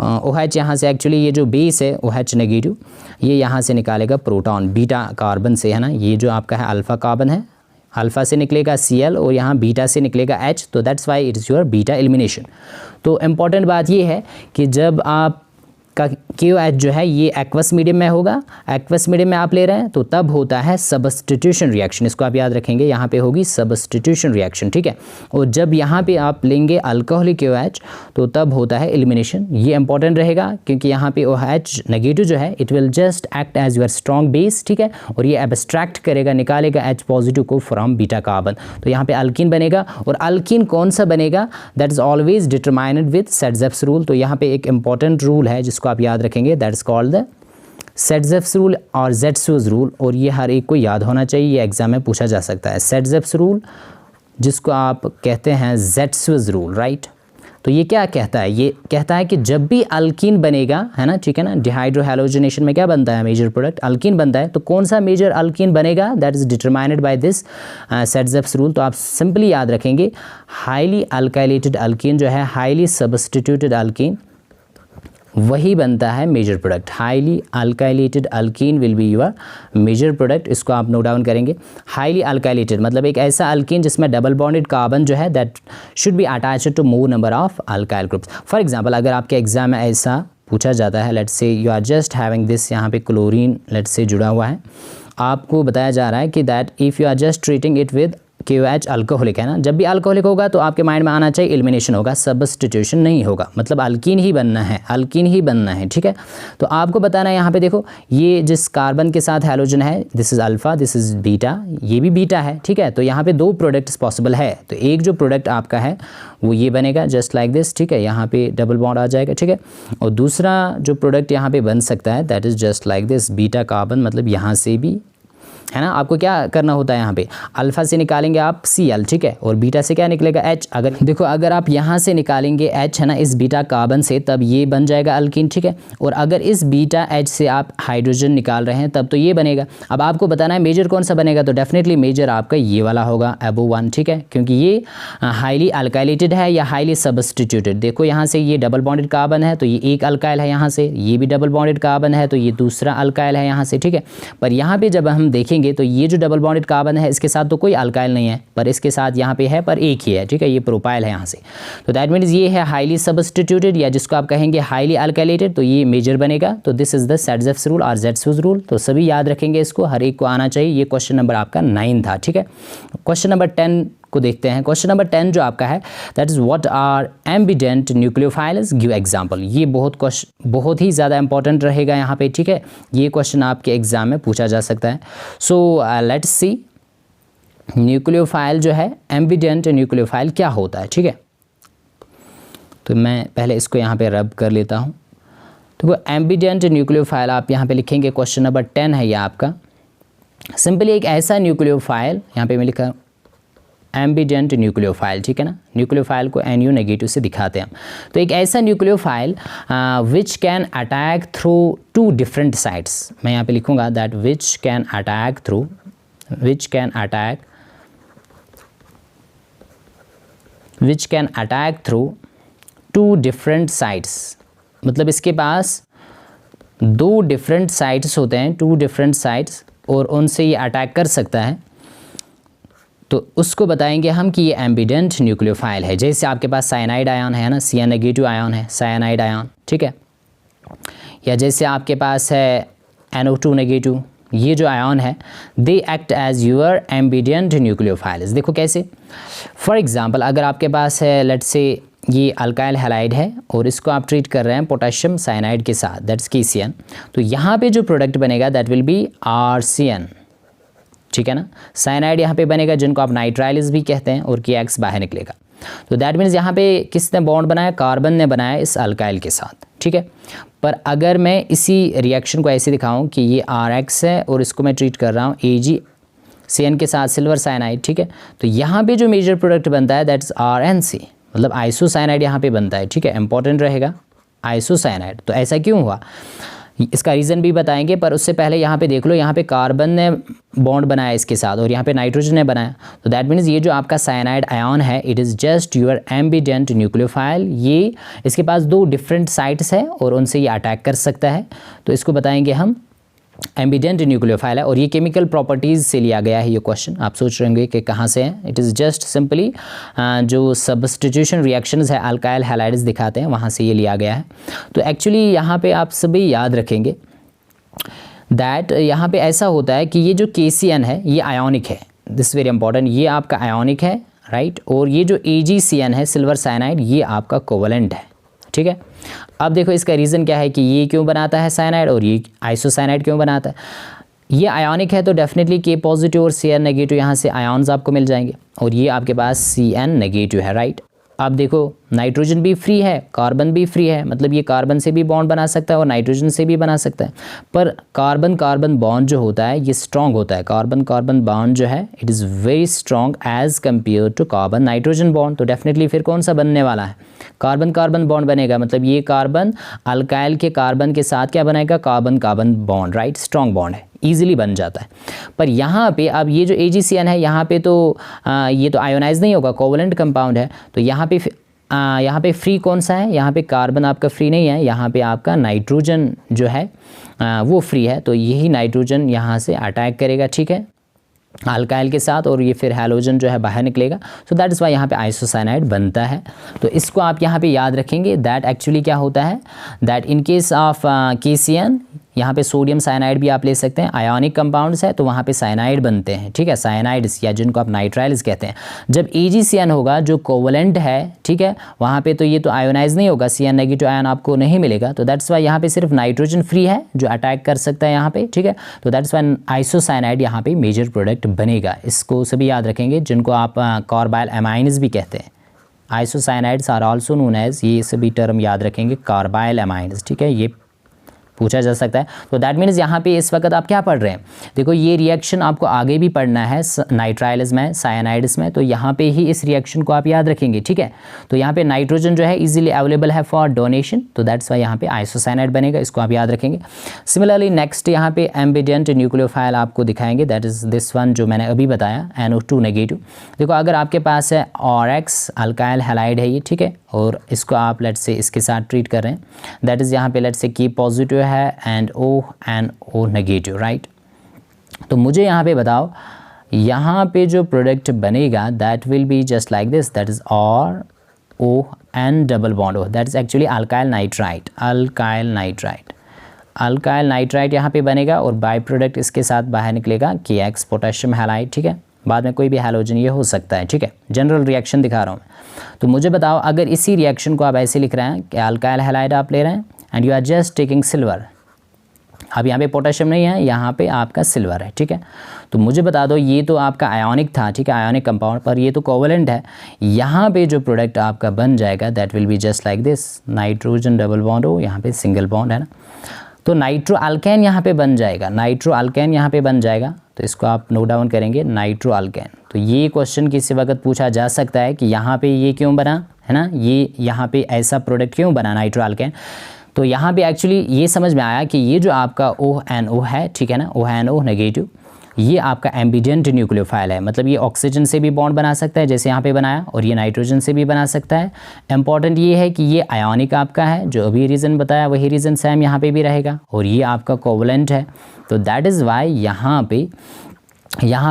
OH यहाँ से एक्चुअली ये जो बेस है OH नेगेटिव, ये यहाँ से निकालेगा प्रोटॉन बीटा कार्बन से, है ना, ये जो आपका है अल्फ़ा कार्बन है, अल्फ़ा से निकलेगा Cl और यहाँ बीटा से निकलेगा H, तो that's why it is your beta elimination. तो इम्पॉर्टेंट बात ये है कि जब आप का KOH जो है ये एक्वस मीडियम में होगा, एक्वस मीडियम में आप ले रहे हैं, तो तब होता है सब्स्टिट्यूशन रिएक्शन, इसको आप याद रखेंगे, यहाँ पे होगी सब्स्टिट्यूशन रिएक्शन, ठीक है। और जब यहाँ पे आप लेंगे अल्कोहलिक KOH तो तब होता है एलिमिनेशन। ये इंपॉर्टेंट रहेगा क्योंकि यहाँ पे OH नेगेटिव जो है it will just act as your strong base, ठीक है, और ये एब्स्ट्रैक्ट करेगा, निकालेगा H पॉजिटिव को फ्रॉम बीटा कार्बन, तो यहाँ पे अल्कीन बनेगा। और अल्कीन कौन सा बनेगा, that is always determined with सेट्ज़ेफ्स rule. तो यहाँ पे एक इंपॉर्टेंट रूल है जिसको आप याद रखेंगे, that is called the Saytzeff's rule और ज़ेट्सुज़ रूल, और ये हर एक को याद होना चाहिए, ये एग्जाम में पूछा जा सकता है। सेट्ज़ेफ्स रूल जिसको आप कहते हैं ज़ेट्सुज़ रूल, राइट। तो ये क्या कहता है, ये कहता है कि जब भी अल्कीन बनेगा, है ना, ठीक है ना, डिहाइड्रो हैलोजिनेशन में क्या बनता है, मेजर प्रोडक्ट अल्कीन बनता है, तो कौन सा मेजर अल्कीन बनेगा, that is determined by this Saytzeff's rule. तो आप सिंपली याद रखेंगे हाईली अल्काइलेटेड अल्कीन जो है, हाईली सब्स्टिट्यूटेड अल्कीन, वही बनता है major product. Highly alkylated alkene will be your major product, इसको आप नोट डाउन करेंगे। हाईली अल्काइलेटेड मतलब एक ऐसा अल्कीन जिसमें डबल बॉन्डेड कार्बन जो है that should be attached to more number of alkyl groups. For example अगर आपके एग्जाम में ऐसा पूछा जाता है, let's say you are just having this, यहाँ पे क्लोरीन लेट्स से जुड़ा हुआ है, आपको बताया जा रहा है कि that if you are just treating it with KOH alcoholic, है ना, जब भी अल्कोहलिक होगा तो आपके माइंड में आना चाहिए एलिमिनेशन होगा, सब्स्टिट्यूशन नहीं होगा, मतलब अल्कीन ही बनना है, अल्कीन ही बनना है, ठीक है। तो आपको बताना है यहाँ पे देखो, ये जिस कार्बन के साथ हैलोजन है this is alpha, this is beta, ये भी बीटा है, ठीक है। तो यहाँ पे दो प्रोडक्ट्स पॉसिबल है, तो एक जो प्रोडक्ट आपका है वो ये बनेगा जस्ट लाइक दिस, ठीक है, यहाँ पे डबल बॉन्ड आ जाएगा, ठीक है। और दूसरा जो प्रोडक्ट यहाँ पे बन सकता है that is just like this beta carbon, मतलब यहाँ से भी, है ना, आपको क्या करना होता है, यहाँ पे अल्फ़ा से निकालेंगे आप Cl, ठीक है, और बीटा से क्या निकलेगा H। अगर देखो अगर आप यहाँ से निकालेंगे H, है ना, इस बीटा कार्बन से, तब ये बन जाएगा अल्कीन, ठीक है। और अगर इस बीटा H से आप हाइड्रोजन निकाल रहे हैं तब तो ये बनेगा। अब आपको बताना है मेजर कौन सा बनेगा, तो डेफिनेटली मेजर आपका ये वाला होगा अबो 1, ठीक है, क्योंकि ये हाईली अल्काइलेटेड है या हाईली सब्स्टिट्यूटेड। देखो यहाँ से ये डबल बॉन्डेड कार्बन है तो ये एक अल्काइल है, यहाँ से ये भी डबल बॉन्डेड कार्बन है तो ये दूसरा अल्काइल है यहाँ से, ठीक है। पर यहाँ पे जब हम देखेंगे तो ये जो डबल बॉन्डेड कार्बन है इसके साथ तो कोई अल्काइल नहीं है, पर इसके साथ यहाँ पे है, पर एक ही है, ठीक है, ये प्रोपाइल है यहाँ से। तो दैट मीन्स ये है हाईली सब्स्टिट्यूटेड या जिसको आप कहेंगे हाईली अल्काइलेटेड, तो ये मेजर बनेगा। तो this is the Saytzeff's rule और ज़ेट्सुज़ रूल। तो सभी याद रखेंगे इसको, हर एक को आना चाहिए। ये क्वेश्चन नंबर आपका 9 था, ठीक है। क्वेश्चन नंबर 10 को देखते हैं। क्वेश्चन नंबर 10 जो आपका है that is what are ambident nucleophiles, give example. ये बहुत ही ज़्यादा इंपॉर्टेंट रहेगा यहाँ पे, ठीक है। ये क्वेश्चन आपके एग्जाम में पूछा जा सकता है। सो लेट्स सी न्यूक्लियोफाइल जो है, एम्बिडेंट न्यूक्लियोफाइल क्या होता है, ठीक है। तो मैं पहले इसको यहाँ पे रब कर लेता हूँ। तो वो एम्बिडेंट न्यूक्लियोफाइल आप यहाँ पे लिखेंगे, क्वेश्चन नंबर 10 है ये आपका। सिंपली एक ऐसा न्यूक्लियोफाइल, यहाँ पे मैं लिखा एम्बिडेंट न्यूक्लियोफाइल, ठीक है ना, न्यूक्लियोफाइल को NU नेगेटिव से दिखाते हैं। तो एक ऐसा nucleophile which can attack through 2 different sites, मैं यहाँ पे लिखूँगा that which can attack through 2 different sites, मतलब इसके पास 2 डिफरेंट साइट्स होते हैं, 2 डिफरेंट साइट्स, और उनसे ये अटैक कर सकता है। तो उसको बताएंगे हम कि ये एम्बिडेंट न्यूक्लियोफाइल है। जैसे आपके पास साइनाइड आयन है ना, Cn नेगेटिव आयन है, साइनाइड आयन, ठीक है, या जैसे आपके पास है NO2 नेगेटिव, ये जो आयन है they act as your ambident nucleophiles. देखो कैसे, फॉर एग्जांपल अगर आपके पास है लेट्स से ये अल्काइल हैलाइड है और इसको आप ट्रीट कर रहे हैं पोटेशियम साइनाइड के साथ, दैट्स KCN, तो यहाँ पे जो प्रोडक्ट बनेगा दैट विल बी RCN, ठीक है ना। साइनाइड यहाँ पे बनेगा जिनको आप नाइट्राइल्स भी कहते हैं और KX बाहर निकलेगा। तो दैट मीन्स यहाँ पे किसने बॉन्ड बनाया, कार्बन ने बनाया इस अल्काइल के साथ, ठीक है। पर अगर मैं इसी रिएक्शन को ऐसे दिखाऊं कि ये RX है और इसको मैं ट्रीट कर रहा हूँ AgCN के साथ सिल्वर साइनाइड, ठीक है, तो यहाँ पे जो मेजर प्रोडक्ट बनता है दैट इज RNC, मतलब आइसोसाइनाइड यहाँ पे बनता है, ठीक है, इंपॉर्टेंट रहेगा आइसोसाइनाइड। तो ऐसा क्यों हुआ, इसका रीज़न भी बताएंगे, पर उससे पहले यहाँ पे देख लो, यहाँ पे कार्बन ने बॉन्ड बनाया इसके साथ और यहाँ पे नाइट्रोजन ने बनाया। तो दैट मीन्स ये जो आपका साइनाइड आयन है it is just your ambident nucleophile. ये इसके पास 2 डिफरेंट साइट्स है और उनसे ये अटैक कर सकता है, तो इसको बताएंगे हम एम्बिडेंट न्यूक्लियोफाइल है। और ये केमिकल प्रॉपर्टीज़ से लिया गया है ये क्वेश्चन। आप सोच रहे होंगे कि कहाँ से है, इट इज़ जस्ट सिंपली जो सब्स्टिट्यूशन रिएक्शंस है अल्काइल हैलाइड्स दिखाते हैं वहाँ से ये लिया गया है। तो एक्चुअली यहाँ पे आप सभी याद रखेंगे दैट यहाँ पे ऐसा होता है कि ये जो KCN है ये आयोनिक है, दिस वेरी इंपॉर्टेंट, ये आपका आयोनिक है राइट, और ये जो AgCN है सिल्वर साइनाइड ये आपका कोवलेंट है, ठीक है। अब देखो इसका रीज़न क्या है कि ये क्यों बनाता है साइनाइड और ये आइसोसाइनाइड क्यों बनाता है। ये आयोनिक है तो डेफिनेटली K पॉजिटिव और Cn नेगेटिव यहाँ से आयन्स आपको मिल जाएंगे, और ये आपके पास Cn नेगेटिव है राइट। अब देखो नाइट्रोजन भी फ्री है, कार्बन भी फ्री है, मतलब ये कार्बन से भी बॉन्ड बना सकता है और नाइट्रोजन से भी बना सकता है, पर कार्बन कार्बन बॉन्ड जो होता है ये स्ट्रॉन्ग होता है, कार्बन कार्बन बॉन्ड जो है it is very strong as compare to carbon nitrogen bond. तो डेफिनेटली फिर कौन सा बनने वाला है, कार्बन कार्बन बॉन्ड बनेगा, मतलब ये कार्बन अल्काइल के कार्बन के साथ क्या बनाएगा, carbon carbon bond right, strong bond है, ईजिली बन जाता है। पर यहाँ पे अब ये जो AgCN है यहाँ पे तो ये तो आयोनाइज नहीं होगा, कोवलेंट कंपाउंड है, तो यहाँ पे फ्री कौन सा है, यहाँ पे कार्बन आपका फ्री नहीं है, यहाँ पे आपका नाइट्रोजन जो है वो फ्री है, तो यही नाइट्रोजन यहाँ से अटैक करेगा, ठीक है, अल्काइल के साथ, और ये फिर हैलोजन जो है बाहर निकलेगा। सो दैट इज़ वाई यहाँ पे आइसोसाइनाइड बनता है। तो इसको आप यहाँ पे याद रखेंगे दैट एक्चुअली क्या होता है that in case of KCN यहाँ पे सोडियम साइनाइड भी आप ले सकते हैं, आयोनिक कंपाउंड्स है तो वहाँ पे साइनाइड बनते हैं, ठीक है, साइनाइड्स या जिनको आप नाइट्राइल्स कहते हैं। जब AgCN होगा जो कोवलेंट है, ठीक है, वहाँ पे तो ये तो आयोनाइज नहीं होगा, Cn नेगेटिव आयन आपको नहीं मिलेगा, तो दैट्स वाई यहाँ पे सिर्फ नाइट्रोजन फ्री है जो अटैक कर सकता है यहाँ पे, ठीक है। तो दैट्स वाई आइसोसाइनाइड यहाँ पे मेजर प्रोडक्ट बनेगा। इसको सभी याद रखेंगे, जिनको आप कार्बाइल एमाइन्स भी कहते हैं, आइसोसाइनाइड्स आर ऑल्सो नोन एज, ये सभी टर्म याद रखेंगे, कार्बाइल एमाइन्स, ठीक है, ये पूछा जा सकता है। तो दैट मीन्स यहाँ पे इस वक्त आप क्या पढ़ रहे हैं, देखो ये रिएक्शन आपको आगे भी पढ़ना है नाइट्राइल्स में, साइनाइड्स में, तो यहाँ पे ही इस रिएक्शन को आप याद रखेंगे, ठीक है। तो यहाँ पे नाइट्रोजन जो है इजीली अवेलेबल है फॉर डोनेशन, तो दैट्स वाई यहाँ पे आइसोसाइनाइड बनेगा, इसको आप याद रखेंगे। सिमिलरली नेक्स्ट यहाँ पे एम्बिडेंट न्यूक्लियोफाइल आपको दिखाएंगे, दैट इज़ दिस वन जो मैंने अभी बताया, NO2 नेगेटिव। देखो अगर आपके पास है RX अल्काइल हैलाइड है ये, ठीक है, और इसको आप लेट्स से इसके साथ ट्रीट कर रहे हैं, दैट इज़ यहाँ पे लेट्स से K पॉजिटिव है एंड O नेगेटिव राइट। तो मुझे यहाँ पे बताओ यहाँ पे जो प्रोडक्ट बनेगा that will be just like this, that is RON double bond O, that is actually alkyl nitrite, alkyl nitrite यहाँ पे बनेगा और बाय प्रोडक्ट इसके साथ बाहर निकलेगा KX पोटेशियम हैलाइड, ठीक है, बाद में कोई भी हैलोजन ये हो सकता है, ठीक है, जनरल रिएक्शन दिखा रहा हूँ मैं। तो मुझे बताओ अगर इसी रिएक्शन को आप ऐसे लिख रहे हैं कि अल्काइल हैलाइड आप ले रहे हैं and you are just taking silver, अब यहाँ पे पोटेशियम नहीं है, यहाँ पे आपका सिल्वर है, ठीक है। तो मुझे बता दो ये तो आपका आयोनिक था, ठीक है, आयोनिक कंपाउंड, पर ये तो कोवलेंट है, यहाँ पे जो प्रोडक्ट आपका बन जाएगा that will be just like this, nitrogen double bond हो, यहाँ पे सिंगल बॉन्ड है ना, तो नाइट्रो अल्केन यहाँ पे बन जाएगा, नाइट्रो अल्केन यहाँ पे बन जाएगा, तो इसको आप नोट डाउन करेंगे नाइट्रो अल्केन। तो ये क्वेश्चन किसी वक्त पूछा जा सकता है कि यहाँ पे ये क्यों बना है ना, ये यहाँ पे ऐसा प्रोडक्ट क्यों बना नाइट्रो अल्केन। तो यहाँ पे एक्चुअली ये समझ में आया कि ये जो आपका ONO है, ठीक है ना, ONO नेगेटिव, ये आपका एम्बिडेंट न्यूक्लियोफाइल है, मतलब ये ऑक्सीजन से भी बॉन्ड बना सकता है जैसे यहाँ पे बनाया, और ये नाइट्रोजन से भी बना सकता है। इंपॉर्टेंट ये है कि ये आयोनिक आपका है, जो अभी रीज़न बताया वही रीज़न सेम यहाँ पे भी रहेगा, और ये आपका कोवलेंट है, तो दैट इज़ वाई यहाँ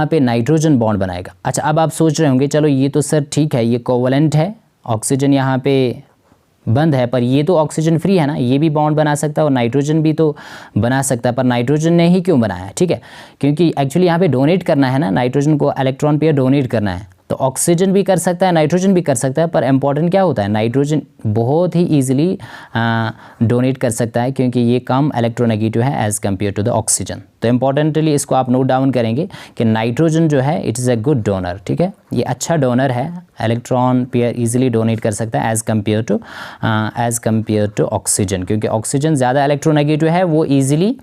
पे नाइट्रोजन बॉन्ड बनाएगा। अच्छा अब आप सोच रहे होंगे चलो ये तो सर ठीक है, ये कोवलेंट है, ऑक्सीजन यहाँ पे बंद है, पर ये तो ऑक्सीजन फ्री है ना, ये भी बॉन्ड बना सकता है और नाइट्रोजन भी तो बना सकता है, पर नाइट्रोजन ने ही क्यों बनाया, ठीक है, क्योंकि एक्चुअली यहाँ पे डोनेट करना है ना, नाइट्रोजन को इलेक्ट्रॉन पेयर डोनेट करना है, तो ऑक्सीजन भी कर सकता है, नाइट्रोजन भी कर सकता है, पर इंपॉर्टेंट क्या होता है, नाइट्रोजन बहुत ही ईजिली डोनेट कर सकता है क्योंकि ये कम इलेक्ट्रोनेगेटिव है as compare to the oxygen. तो इंपॉर्टेंटली इसको आप नोट डाउन करेंगे कि नाइट्रोजन जो है it is a good donor, ठीक है, ये अच्छा डोनर है, इलेक्ट्रॉन पेयर ईजिली डोनेट कर सकता है एज़ कम्पेयर टू ऑक्सीजन, क्योंकि ऑक्सीजन ज़्यादा इलेक्ट्रोनेगेटिव है, वो ईजिली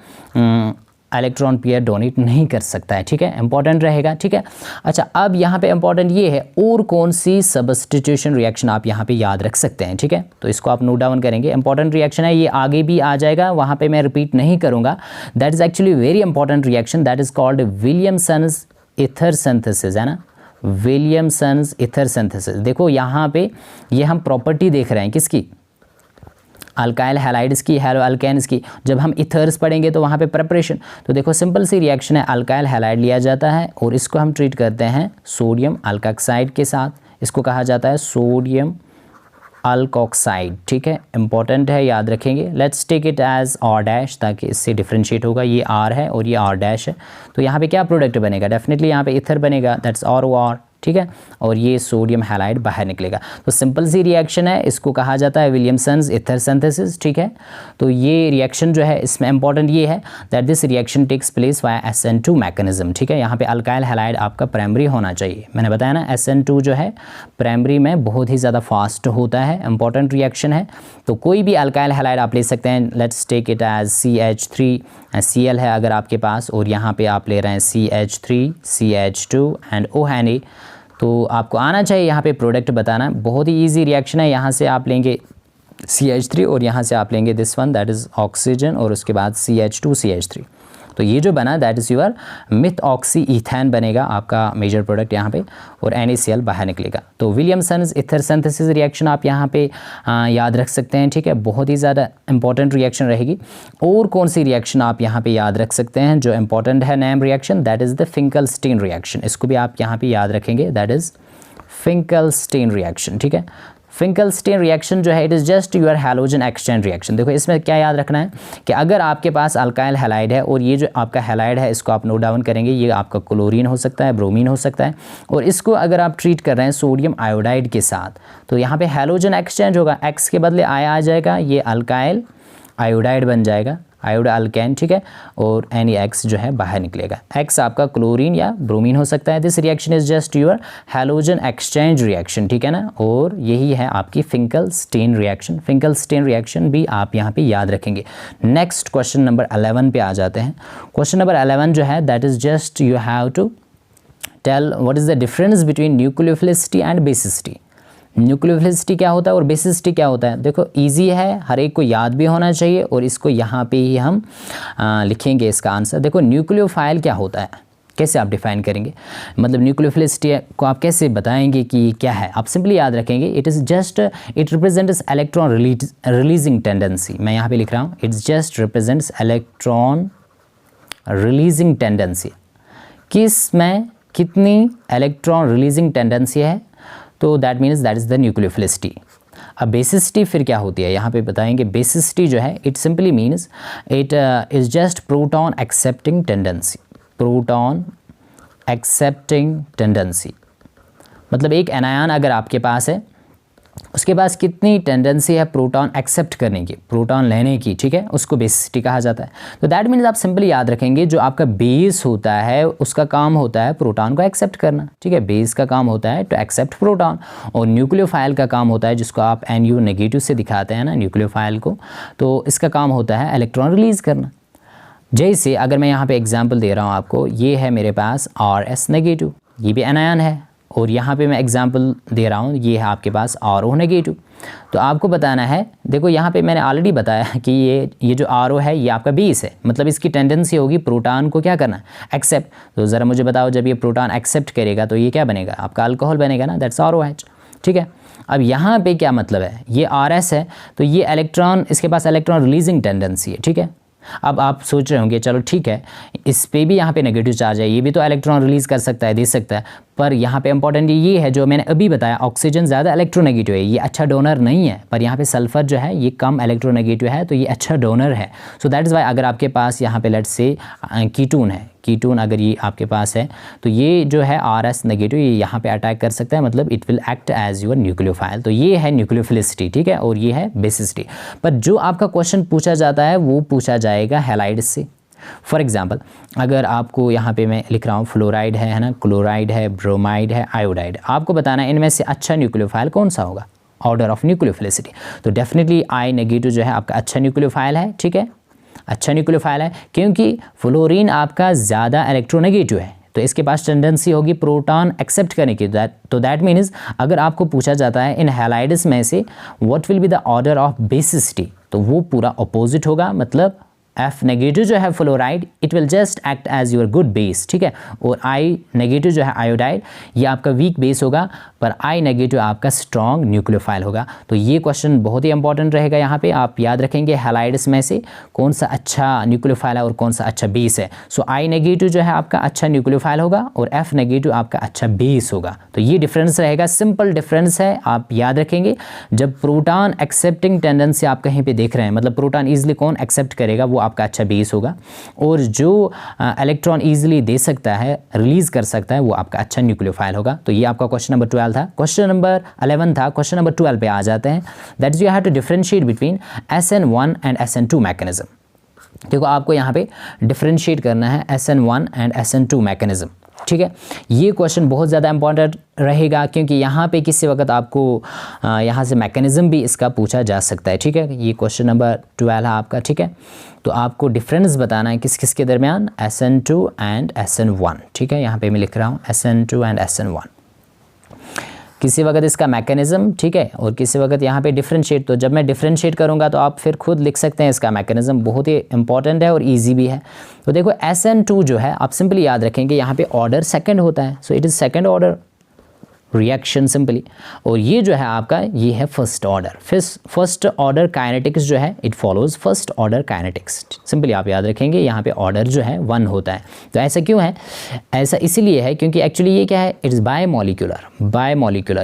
इलेक्ट्रॉन पेयर डोनेट नहीं कर सकता है, ठीक है, इंपॉर्टेंट रहेगा, ठीक है। अच्छा, अब यहाँ पे इंपॉर्टेंट ये है और कौन सी सब्स्टिट्यूशन रिएक्शन आप यहाँ पे याद रख सकते हैं, ठीक है, तो इसको आप नोट डाउन करेंगे, इंपॉर्टेंट रिएक्शन है, ये आगे भी आ जाएगा, वहाँ पे मैं रिपीट नहीं करूँगा। That is actually very important reaction, that is called Williamson's ether synthesis, है ना, विलियमसन्स ईथर सिंथेसिस। देखो यहाँ पे ये हम प्रॉपर्टी देख रहे हैं किसकी, अल्काइल हैलाइड्स की, हैलो अल्केन्स की। जब हम इथर्स पढ़ेंगे तो वहाँ पे प्रिपरेशन, तो देखो सिंपल सी रिएक्शन है, अल्काइल हैलाइड लिया जाता है और इसको हम ट्रीट करते हैं सोडियम अल्कोक्साइड के साथ, इसको कहा जाता है सोडियम अल्कोक्साइड, ठीक है, इंपॉर्टेंट है, याद रखेंगे। Let's take it as R dash, ताकि इससे डिफ्रेंशिएट होगा, ये आर है और ये आर डैश है, तो यहाँ पे क्या प्रोडक्ट बनेगा, डेफिनेटली यहाँ पे इथर बनेगा, दैट्स आर ओ आर, ठीक है, और ये सोडियम हैलाइड बाहर निकलेगा। तो सिंपल सी रिएक्शन है, इसको कहा जाता है विलियमसन्स ईथर सिंथेसिस, ठीक है। तो ये रिएक्शन जो है इसमें इंपॉर्टेंट ये है that this reaction takes place via SN2 mechanism, ठीक है। यहाँ पे अल्काइल हैलाइड आपका प्राइमरी होना चाहिए, मैंने बताया ना SN2 जो है प्राइमरी में बहुत ही ज़्यादा फास्ट होता है, इंपॉर्टेंट रिएक्शन है। तो कोई भी अल्काइल हैलाइड आप ले सकते हैं, let's take it as CH3 Cl है अगर आपके पास, और यहाँ पे आप ले रहे हैं CH3 CH2 एंड ONA, तो आपको आना चाहिए यहाँ पे प्रोडक्ट बताना, बहुत ही इजी रिएक्शन है। यहाँ से आप लेंगे CH3 और यहाँ से आप लेंगे this one that is oxygen और उसके बाद CH2 CH3, तो ये जो बना that is your methoxy ethane बनेगा आपका मेजर प्रोडक्ट यहाँ पे, और NaCl बाहर निकलेगा। तो विलियमसन्स ईथर सिंथेसिस रिएक्शन आप यहाँ पे याद रख सकते हैं, ठीक है, बहुत ही ज़्यादा इंपॉर्टेंट रिएक्शन रहेगी। और कौन सी रिएक्शन आप यहाँ पे याद रख सकते हैं जो इंपॉर्टेंट है name reaction, that is the Finkelstein reaction, इसको भी आप यहाँ पे याद रखेंगे, दैट इज़ फिंकलस्टीन रिएक्शन, ठीक है। फिंकलस्टीन रिएक्शन जो है it is just your halogen exchange reaction. देखो इसमें क्या याद रखना है कि अगर आपके पास अल्काइल हैलाइड है और ये जो आपका हैलाइड है इसको आप नोट डाउन करेंगे, ये आपका क्लोरीन हो सकता है, ब्रोमीन हो सकता है, और इसको अगर आप ट्रीट कर रहे हैं सोडियम आयोडाइड के साथ, तो यहाँ पे हैलोजन एक्सचेंज होगा, एक्स के बदले आई आ जाएगा, ये अल्काइल आयोडाइड बन जाएगा, आयोड अल्केन, ठीक है, और NaX जो है बाहर निकलेगा, X आपका क्लोरीन या ब्रोमीन हो सकता है। This reaction is just your halogen exchange reaction, ठीक है ना, और यही है आपकी फिंकलस्टीन रिएक्शन। फिंकलस्टीन रिएक्शन भी आप यहाँ पे याद रखेंगे। नेक्स्ट क्वेश्चन नंबर 11 पे आ जाते हैं। क्वेश्चन नंबर 11 जो है that is just you have to tell what is the difference between nucleophilicity and basicity. Nucleophilicity क्या होता है और बेसिसिटी क्या होता है, देखो इजी है, हर एक को याद भी होना चाहिए, और इसको यहाँ पे ही हम लिखेंगे इसका आंसर। देखो न्यूक्लियोफाइल क्या होता है, कैसे आप डिफाइन करेंगे, मतलब न्यूक्लियोफिलिसिटी को आप कैसे बताएंगे कि क्या है, आप सिंपली याद रखेंगे it is just it represents electron releasing tendency. मैं यहाँ पे लिख रहा हूँ it's just represents electron releasing tendency, किस में कितनी इलेक्ट्रॉन रिलीजिंग टेंडेंसी है, तो that means that is the nucleophilicity. अब बेसिसिटी फिर क्या होती है यहाँ पे बताएंगे। बेसिसिटी जो है it simply means it is just proton accepting tendency, proton accepting tendency, मतलब एक एनायन अगर आपके पास है उसके पास कितनी टेंडेंसी है प्रोटॉन एक्सेप्ट करने की, प्रोटॉन लेने की, ठीक है, उसको बेसिसिटी कहा जाता है। तो दैट मीन्स आप सिंपली याद रखेंगे जो आपका बेस होता है उसका काम होता है प्रोटॉन को एक्सेप्ट करना, ठीक है, बेस का काम होता है टू एक्सेप्ट प्रोटॉन, और न्यूक्लियोफाइल का काम होता है जिसको आप NU नेगेटिव से दिखाते हैं ना न्यूक्लियोफाइल को, तो इसका काम होता है इलेक्ट्रॉन रिलीज़ करना। जैसे अगर मैं यहाँ पे एग्जांपल दे रहा हूँ आपको, ये है मेरे पास RS नेगेटिव, ये भी एनायन है, और यहाँ पे मैं एग्जांपल दे रहा हूँ ये है आपके पास RO नेगेटिव। तो आपको बताना है, देखो यहाँ पे मैंने ऑलरेडी बताया कि ये जो RO है ये आपका बेस है, मतलब इसकी टेंडेंसी होगी प्रोटॉन को क्या करना, एक्सेप्ट। तो ज़रा मुझे बताओ जब ये प्रोटॉन एक्सेप्ट करेगा तो ये क्या बनेगा, आपका अल्कोहल बनेगा ना, दैट्स ROH, ठीक है। अब यहाँ पे क्या मतलब है, ये RS है तो ये इलेक्ट्रॉन, इसके पास इलेक्ट्रॉन रिलीजिंग टेंडेंसी है, ठीक है, अब आप सोच रहे होंगे चलो ठीक है, इस पे भी यहाँ पे नेगेटिव चार्ज है, ये भी तो इलेक्ट्रॉन रिलीज़ कर सकता है, दे सकता है, पर यहाँ पे इंपॉर्टेंट ये है जो मैंने अभी बताया, ऑक्सीजन ज़्यादा इलेक्ट्रोनेगेटिव है, ये अच्छा डोनर नहीं है, पर यहाँ पे सल्फर जो है ये कम इलेक्ट्रोनेगेटिव है, तो ये अच्छा डोनर है। सो दैट इज़ वाई अगर आपके पास यहाँ पे लेट्स से कीटोन है, कीटोन अगर ये आपके पास है तो ये जो है RS नेगेटिव ये यहाँ पे अटैक कर सकता है, मतलब it will act as your nucleophile. तो ये है न्यूक्लियोफिलिसिटी, ठीक है, और ये है बेसिसिटी। पर जो आपका क्वेश्चन पूछा जाता है वो पूछा जाएगा हैलाइड्स से। फॉर एग्जाम्पल अगर आपको यहाँ पे मैं लिख रहा हूँ फ्लोराइड है ना, क्लोराइड है, ब्रोमाइड है, आयोडाइड, आपको बताना है इनमें से अच्छा न्यूक्लियोफाइल कौन सा होगा, ऑर्डर ऑफ न्यूक्लियोफिलिसिटी। तो डेफिनेटली I नेगेटिव जो है आपका अच्छा न्यूक्लियोफाइल है, ठीक है, अच्छा न्यूक्लियोफाइल है, क्योंकि फ्लोरीन आपका ज़्यादा इलेक्ट्रोनेगेटिव है, तो इसके पास टेंडेंसी होगी प्रोटॉन एक्सेप्ट करने की। तो दैट मीन्स अगर आपको पूछा जाता है इन हैलाइड्स में से what will be the order of basicity, तो वो पूरा अपोजिट होगा, मतलब F नेगेटिव जो है fluoride it will just act as your good base, ठीक है, और I नेगेटिव जो है आयोडाइड ये आपका वीक बेस होगा, पर I नेगेटिव आपका स्ट्रॉन्ग न्यूक्लियोफाइल होगा। तो ये क्वेश्चन बहुत ही इंपॉर्टेंट रहेगा, यहाँ पे आप याद रखेंगे हैलाइड्स में से कौन सा अच्छा न्यूक्लियोफाइल है और कौन सा अच्छा बेस है। सो I नेगेटिव जो है आपका अच्छा न्यूक्लियोफाइल होगा और F नेगेटिव आपका अच्छा बेस होगा। तो ये डिफरेंस रहेगा, सिंपल डिफरेंस है, आप याद रखेंगे। जब प्रोटॉन एक्सेप्टिंग टेंडेंसी आप कहीं पे देख रहे हैं, मतलब प्रोटॉन ईजिली कौन एक्सेप्ट करेगा, वो आपका अच्छा बेस होगा, और जो इलेक्ट्रॉन ईजिली दे सकता है, रिलीज कर सकता है, वो आपका अच्छा न्यूक्लियोफाइल होगा। तो ये आपका क्वेश्चन नंबर 12 था। क्वेश्चन नंबर 11 था, क्वेश्चन नंबर 12 पे आ जाते हैं। That is you have to differentiate between SN1 and SN2 mechanism. देखो आपको यहाँ पे डिफरेंशिएट करना है SN1 एंड SN2 मैकेनिज्म, ठीक है। ये क्वेश्चन बहुत ज़्यादा इंपॉर्टेंट रहेगा, क्योंकि यहाँ पे किसी वक्त आपको यहाँ से मैकेनिज्म भी इसका पूछा जा सकता है, ठीक है। ये क्वेश्चन नंबर 12 है आपका, ठीक है। तो आपको डिफरेंस बताना है किस किस के दरमियान, SN2 एंड SN1, ठीक है। यहाँ पे मैं लिख रहा हूँ SN2 एंड SN1, किसी वक्त इसका मैकेनिज्म, ठीक है, और किसी वक्त यहाँ पे डिफरेंशिएट। तो जब मैं डिफरेंशिएट करूँगा तो आप फिर खुद लिख सकते हैं इसका मैकेनिज्म, बहुत ही इंपॉर्टेंट है और इजी भी है। तो देखो SN2 जो है आप सिंपली याद रखेंगे यहाँ पे ऑर्डर सेकंड होता है, so it is second order reaction simply, और ये जो है आपका ये है first order. First order kinetics जो है it follows first order kinetics, simply आप याद रखेंगे यहाँ पे ऑर्डर जो है 1 होता है। तो ऐसा क्यों है, ऐसा इसीलिए है क्योंकि एक्चुअली ये क्या है, इट्स बाय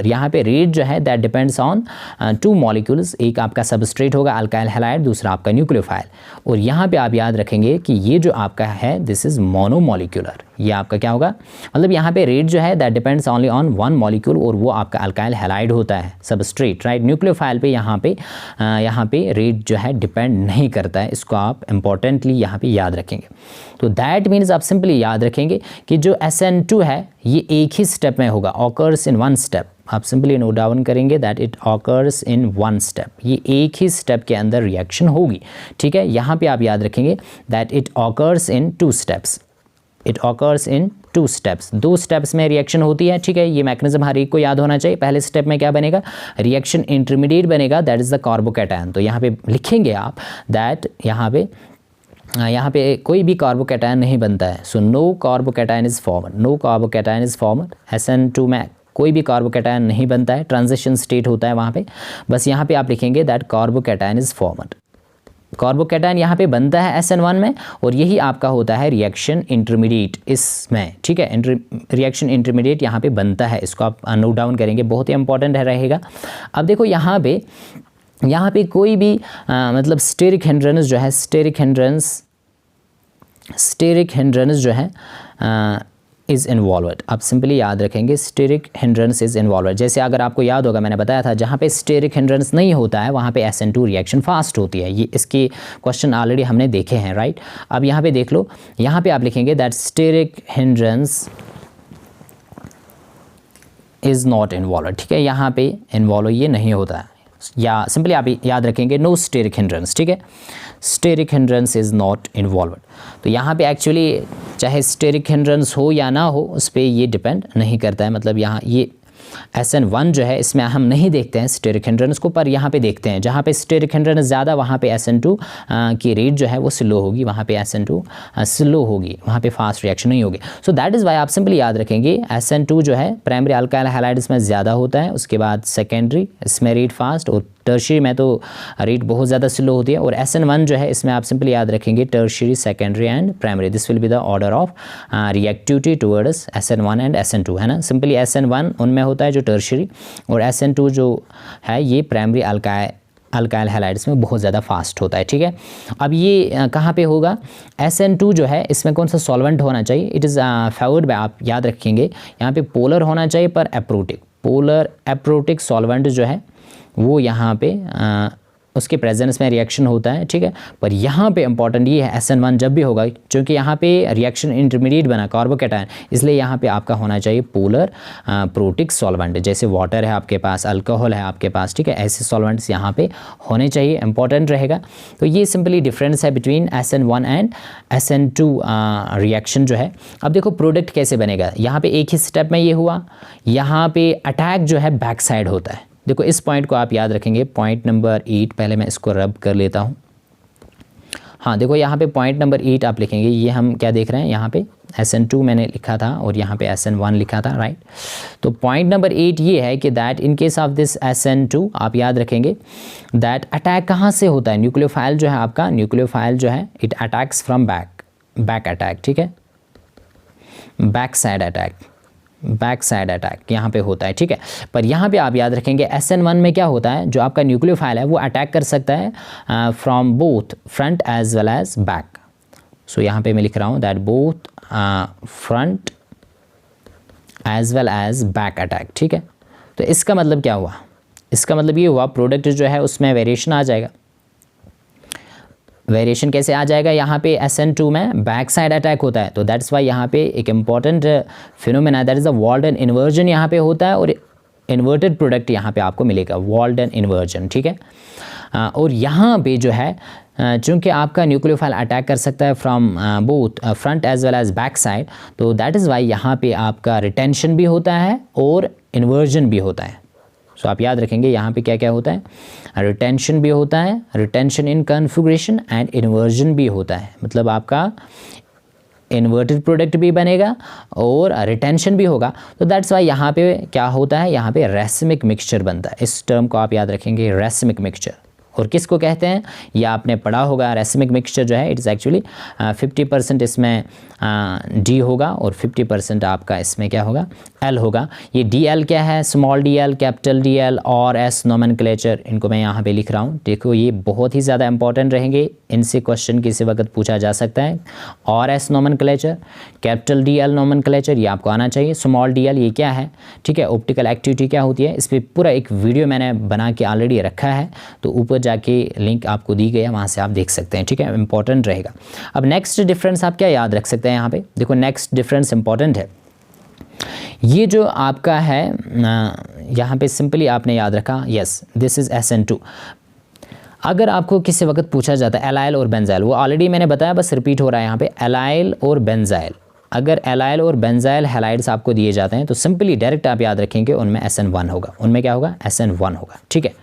यहाँ पे रेट जो है दैट डिपेंड्स ऑन 2 मॉलिक्यूल्स, एक आपका सबस्ट्रेट होगा अल्काइल हैलाइड, दूसरा आपका न्यूक्लियोफाइल, और यहाँ पे आप याद रखेंगे कि ये जो आपका है दिस इज मोनोमॉलिक्यूलर, ये आपका क्या होगा, मतलब यहाँ पे रेट जो है that depends only on 1 molecule, और वो आपका अल्काइल हैलाइड होता है सबस्ट्रेट, राइट। न्यूक्लियोफाइल पे यहाँ पे रेट जो है डिपेंड नहीं करता है, इसको आप इंपॉर्टेंटली यहाँ पे याद रखेंगे। तो दैट मीन्स आप सिंपली याद रखेंगे कि जो SN2 है ये एक ही स्टेप में होगा, ऑकर्स इन 1 स्टेप। आप सिंपली नोट डाउन करेंगे that it occurs in 1 step, ये एक ही स्टेप के अंदर रिएक्शन होगी, ठीक है। यहाँ पे आप याद रखेंगे that it occurs in 2 steps, it occurs in 2 steps, 2 steps में रिएक्शन होती है, ठीक है। ये मैकेनिज्म हर एक को याद होना चाहिए। पहले स्टेप में क्या बनेगा, रिएक्शन इंटरमीडिएट बनेगा, दैट इज़ द कार्बोकैटायन। तो यहाँ पे लिखेंगे आप दैट यहाँ पे कोई भी कार्बोकैटायन नहीं बनता है, so no carbocation is formed, SN2 में कोई भी कार्बोकैटायन नहीं बनता है, ट्रांजिशन स्टेट होता है वहाँ पे। बस यहाँ पे आप लिखेंगे that carbocation is formed, carbocation यहाँ पे बनता है SN1 में, और यही आपका होता है रिएक्शन इंटरमीडिएट इसमें, ठीक है। रिएक्शन इंटरमीडिएट यहाँ पे बनता है, इसको आप नोट डाउन करेंगे, बहुत ही इंपॉर्टेंट है रहेगा। अब देखो यहाँ पे कोई भी मतलब स्टेरिक हिंड्रेंस जो है, स्टेरिक हिंड्रेंस जो है इज़ इन्वॉल्वड, आप सिंपली याद रखेंगे स्टेरिक हिंड्रेंस इज़ इन्वॉल्वड। जैसे अगर आपको याद होगा मैंने बताया था जहाँ पे स्टेरिक हिंड्रेंस नहीं होता है वहाँ पे SN2 रिएक्शन फास्ट होती है, ये इसके क्वेश्चन ऑलरेडी हमने देखे हैं, राइट। अब यहाँ पे देख लो, यहाँ पे आप लिखेंगे that steric hindrance is not involved, ठीक है। यहाँ पे इन्वॉल्व ये नहीं होता है, या सिंपली आप याद रखेंगे नो स्टेरिक हिंड्रेंस, ठीक है। Steric hindrance is not involved. तो यहाँ पे एक्चुअली चाहे स्टेरिक हिंड्रेंस हो या ना हो उस पर ये डिपेंड नहीं करता है, मतलब यहाँ ये SN1 जो है इसमें हम नहीं देखते हैं स्टेरिक हिंड्रेंस को, पर यहाँ पे देखते हैं जहाँ पे स्टेरिक हिंड्रेंस ज़्यादा वहाँ पे SN2 की रेट जो है वो स्लो होगी, वहाँ पे SN2 स्लो होगी, वहाँ पे फास्ट रिएक्शन नहीं होगी। सो दैट इज़ वाई आप सिंपली याद रखेंगे SN2 जो है प्राइमरी अल्काइल हैलाइड इसमें ज़्यादा होता है, उसके बाद सेकेंडरी इसमें रेट फास्ट, और टर्शियरी में तो रेट बहुत ज़्यादा स्लो होती है। और SN1 जो है इसमें आप सिंपली याद रखेंगे tertiary, secondary and primary, this will be the order of reactivity towards SN1 and SN2, है ना। सिंपली SN1 उनमें होता है जो टर्शियरी, और SN2 जो है ये प्राइमरी अल्काइल हैलाइड्स में बहुत ज़्यादा फास्ट होता है, ठीक है। अब ये कहाँ पे होगा, SN2 जो है इसमें कौन सा सॉल्वेंट होना चाहिए, इट इज़ फेवर्ड बाय, आप याद रखेंगे यहाँ पे पोलर होना चाहिए पर एप्रोटिक, पोलर एप्रोटिक सॉल्वेंट जो है वो यहाँ पे उसके प्रेजेंस में रिएक्शन होता है, ठीक है। पर यहाँ पे इंपॉर्टेंट ये है SN1 जब भी होगा, क्योंकि यहाँ पे रिएक्शन इंटरमीडिएट बना कार्बोकैटायन, इसलिए यहाँ पे आपका होना चाहिए पोलर प्रोटिक सॉल्वेंट, जैसे वाटर है आपके पास, अल्कोहल है आपके पास, ठीक है, ऐसे सॉल्वेंट्स यहाँ पे होने चाहिए, इंपॉर्टेंट रहेगा। तो ये सिंपली डिफरेंस है between SN1 and SN2 reaction जो है। अब देखो प्रोडक्ट कैसे बनेगा, यहाँ पे एक ही स्टेप में ये हुआ, यहाँ पे अटैक जो है बैक साइड होता है। देखो इस पॉइंट को आप याद रखेंगे, पॉइंट नंबर 8, पहले मैं इसको रब कर लेता हूँ। हाँ देखो यहाँ पे पॉइंट नंबर 8 आप लिखेंगे, ये हम क्या देख रहे हैं, यहाँ पे SN2 मैंने लिखा था और यहाँ पे SN1 लिखा था, राइट। तो पॉइंट नंबर 8 ये है कि that in case of this SN2 आप याद रखेंगे दैट अटैक कहाँ से होता है, न्यूक्लियोफाइल जो है आपका, न्यूक्लियोफाइल जो है it attacks from back attack, ठीक है, बैक साइड अटैक यहाँ पे होता है, ठीक है। पर यहाँ पे आप याद रखेंगे SN1 में क्या होता है, जो आपका न्यूक्लियोफाइल है वो अटैक कर सकता है from both front as well as back. So यहाँ पे मैं लिख रहा हूँ that both front as well as back attack, ठीक है। तो इसका मतलब क्या हुआ, इसका मतलब ये हुआ प्रोडक्ट जो है उसमें वेरिएशन आ जाएगा। वेरिएशन कैसे आ जाएगा, यहाँ पे SN2 में बैक साइड अटैक होता है, तो दैट्स वाई यहाँ पे एक important phenomena that is a Walden inversion यहाँ पे होता है, और इन्वर्टेड प्रोडक्ट यहाँ पे आपको मिलेगा, वॉल्डन इन्वर्जन, ठीक है। और यहाँ पे जो है चूँकि आपका न्यूक्लियोफाइल अटैक कर सकता है from both front as well as back side, तो दैट इज़ वाई यहाँ पे आपका रिटेंशन भी होता है और इन्वर्जन भी होता है। सो आप याद रखेंगे यहाँ पे क्या क्या होता है, रिटेंशन भी होता है, retention in configuration and inversion भी होता है, मतलब आपका इन्वर्टेड प्रोडक्ट भी बनेगा और रिटेंशन भी होगा। तो दैट्स वाई यहाँ पे क्या होता है, यहाँ पे रेसिमिक मिक्सचर बनता है। इस टर्म को आप याद रखेंगे, रेसिमिक मिक्सचर। और किसको कहते हैं, ये आपने पढ़ा होगा, रेसिमिक मिक्सचर जो है इट इज़ एक्चुअली 50% इसमें डी होगा और 50% आपका इसमें क्या होगा, एल होगा। ये डी एल क्या है, small D L, capital D L और एस नोमेनक्लेचर, इनको मैं यहाँ पे लिख रहा हूँ। देखो ये बहुत ही ज़्यादा इंपॉर्टेंट रहेंगे, इनसे क्वेश्चन किसी वक्त पूछा जा सकता है। और S nomenclature, capital D L nomenclature, ये आपको आना चाहिए। स्मॉल डी एल ये क्या है, ठीक है, ऑप्टिकल एक्टिविटी क्या होती है, इस पर पूरा एक वीडियो मैंने बना के ऑलरेडी रखा है, तो ऊपर जाके लिंक आपको दी गई है, वहाँ से आप देख सकते हैं, ठीक है, इंपॉर्टेंट रहेगा। अब नेक्स्ट डिफरेंस आप क्या याद रख सकते हैं, यहाँ पे देखो नेक्स्ट डिफरेंस इंपॉर्टेंट है। ये जो आपका है यहाँ पे सिंपली आपने याद रखा, यस दिस इज SN2। अगर आपको किसी वक्त पूछा जाता है एलाइल और बेंजाइल, वो ऑलरेडी मैंने बताया, बस रिपीट हो रहा है यहाँ पे, एलाइल और बेंजाइल। अगर एलाइल और बेंजाइल हैलाइड्स आपको दिए जाते हैं तो सिंपली डायरेक्ट आप याद रखेंगे उनमें SN1 होगा, उनमें क्या होगा, SN1 होगा, ठीक है।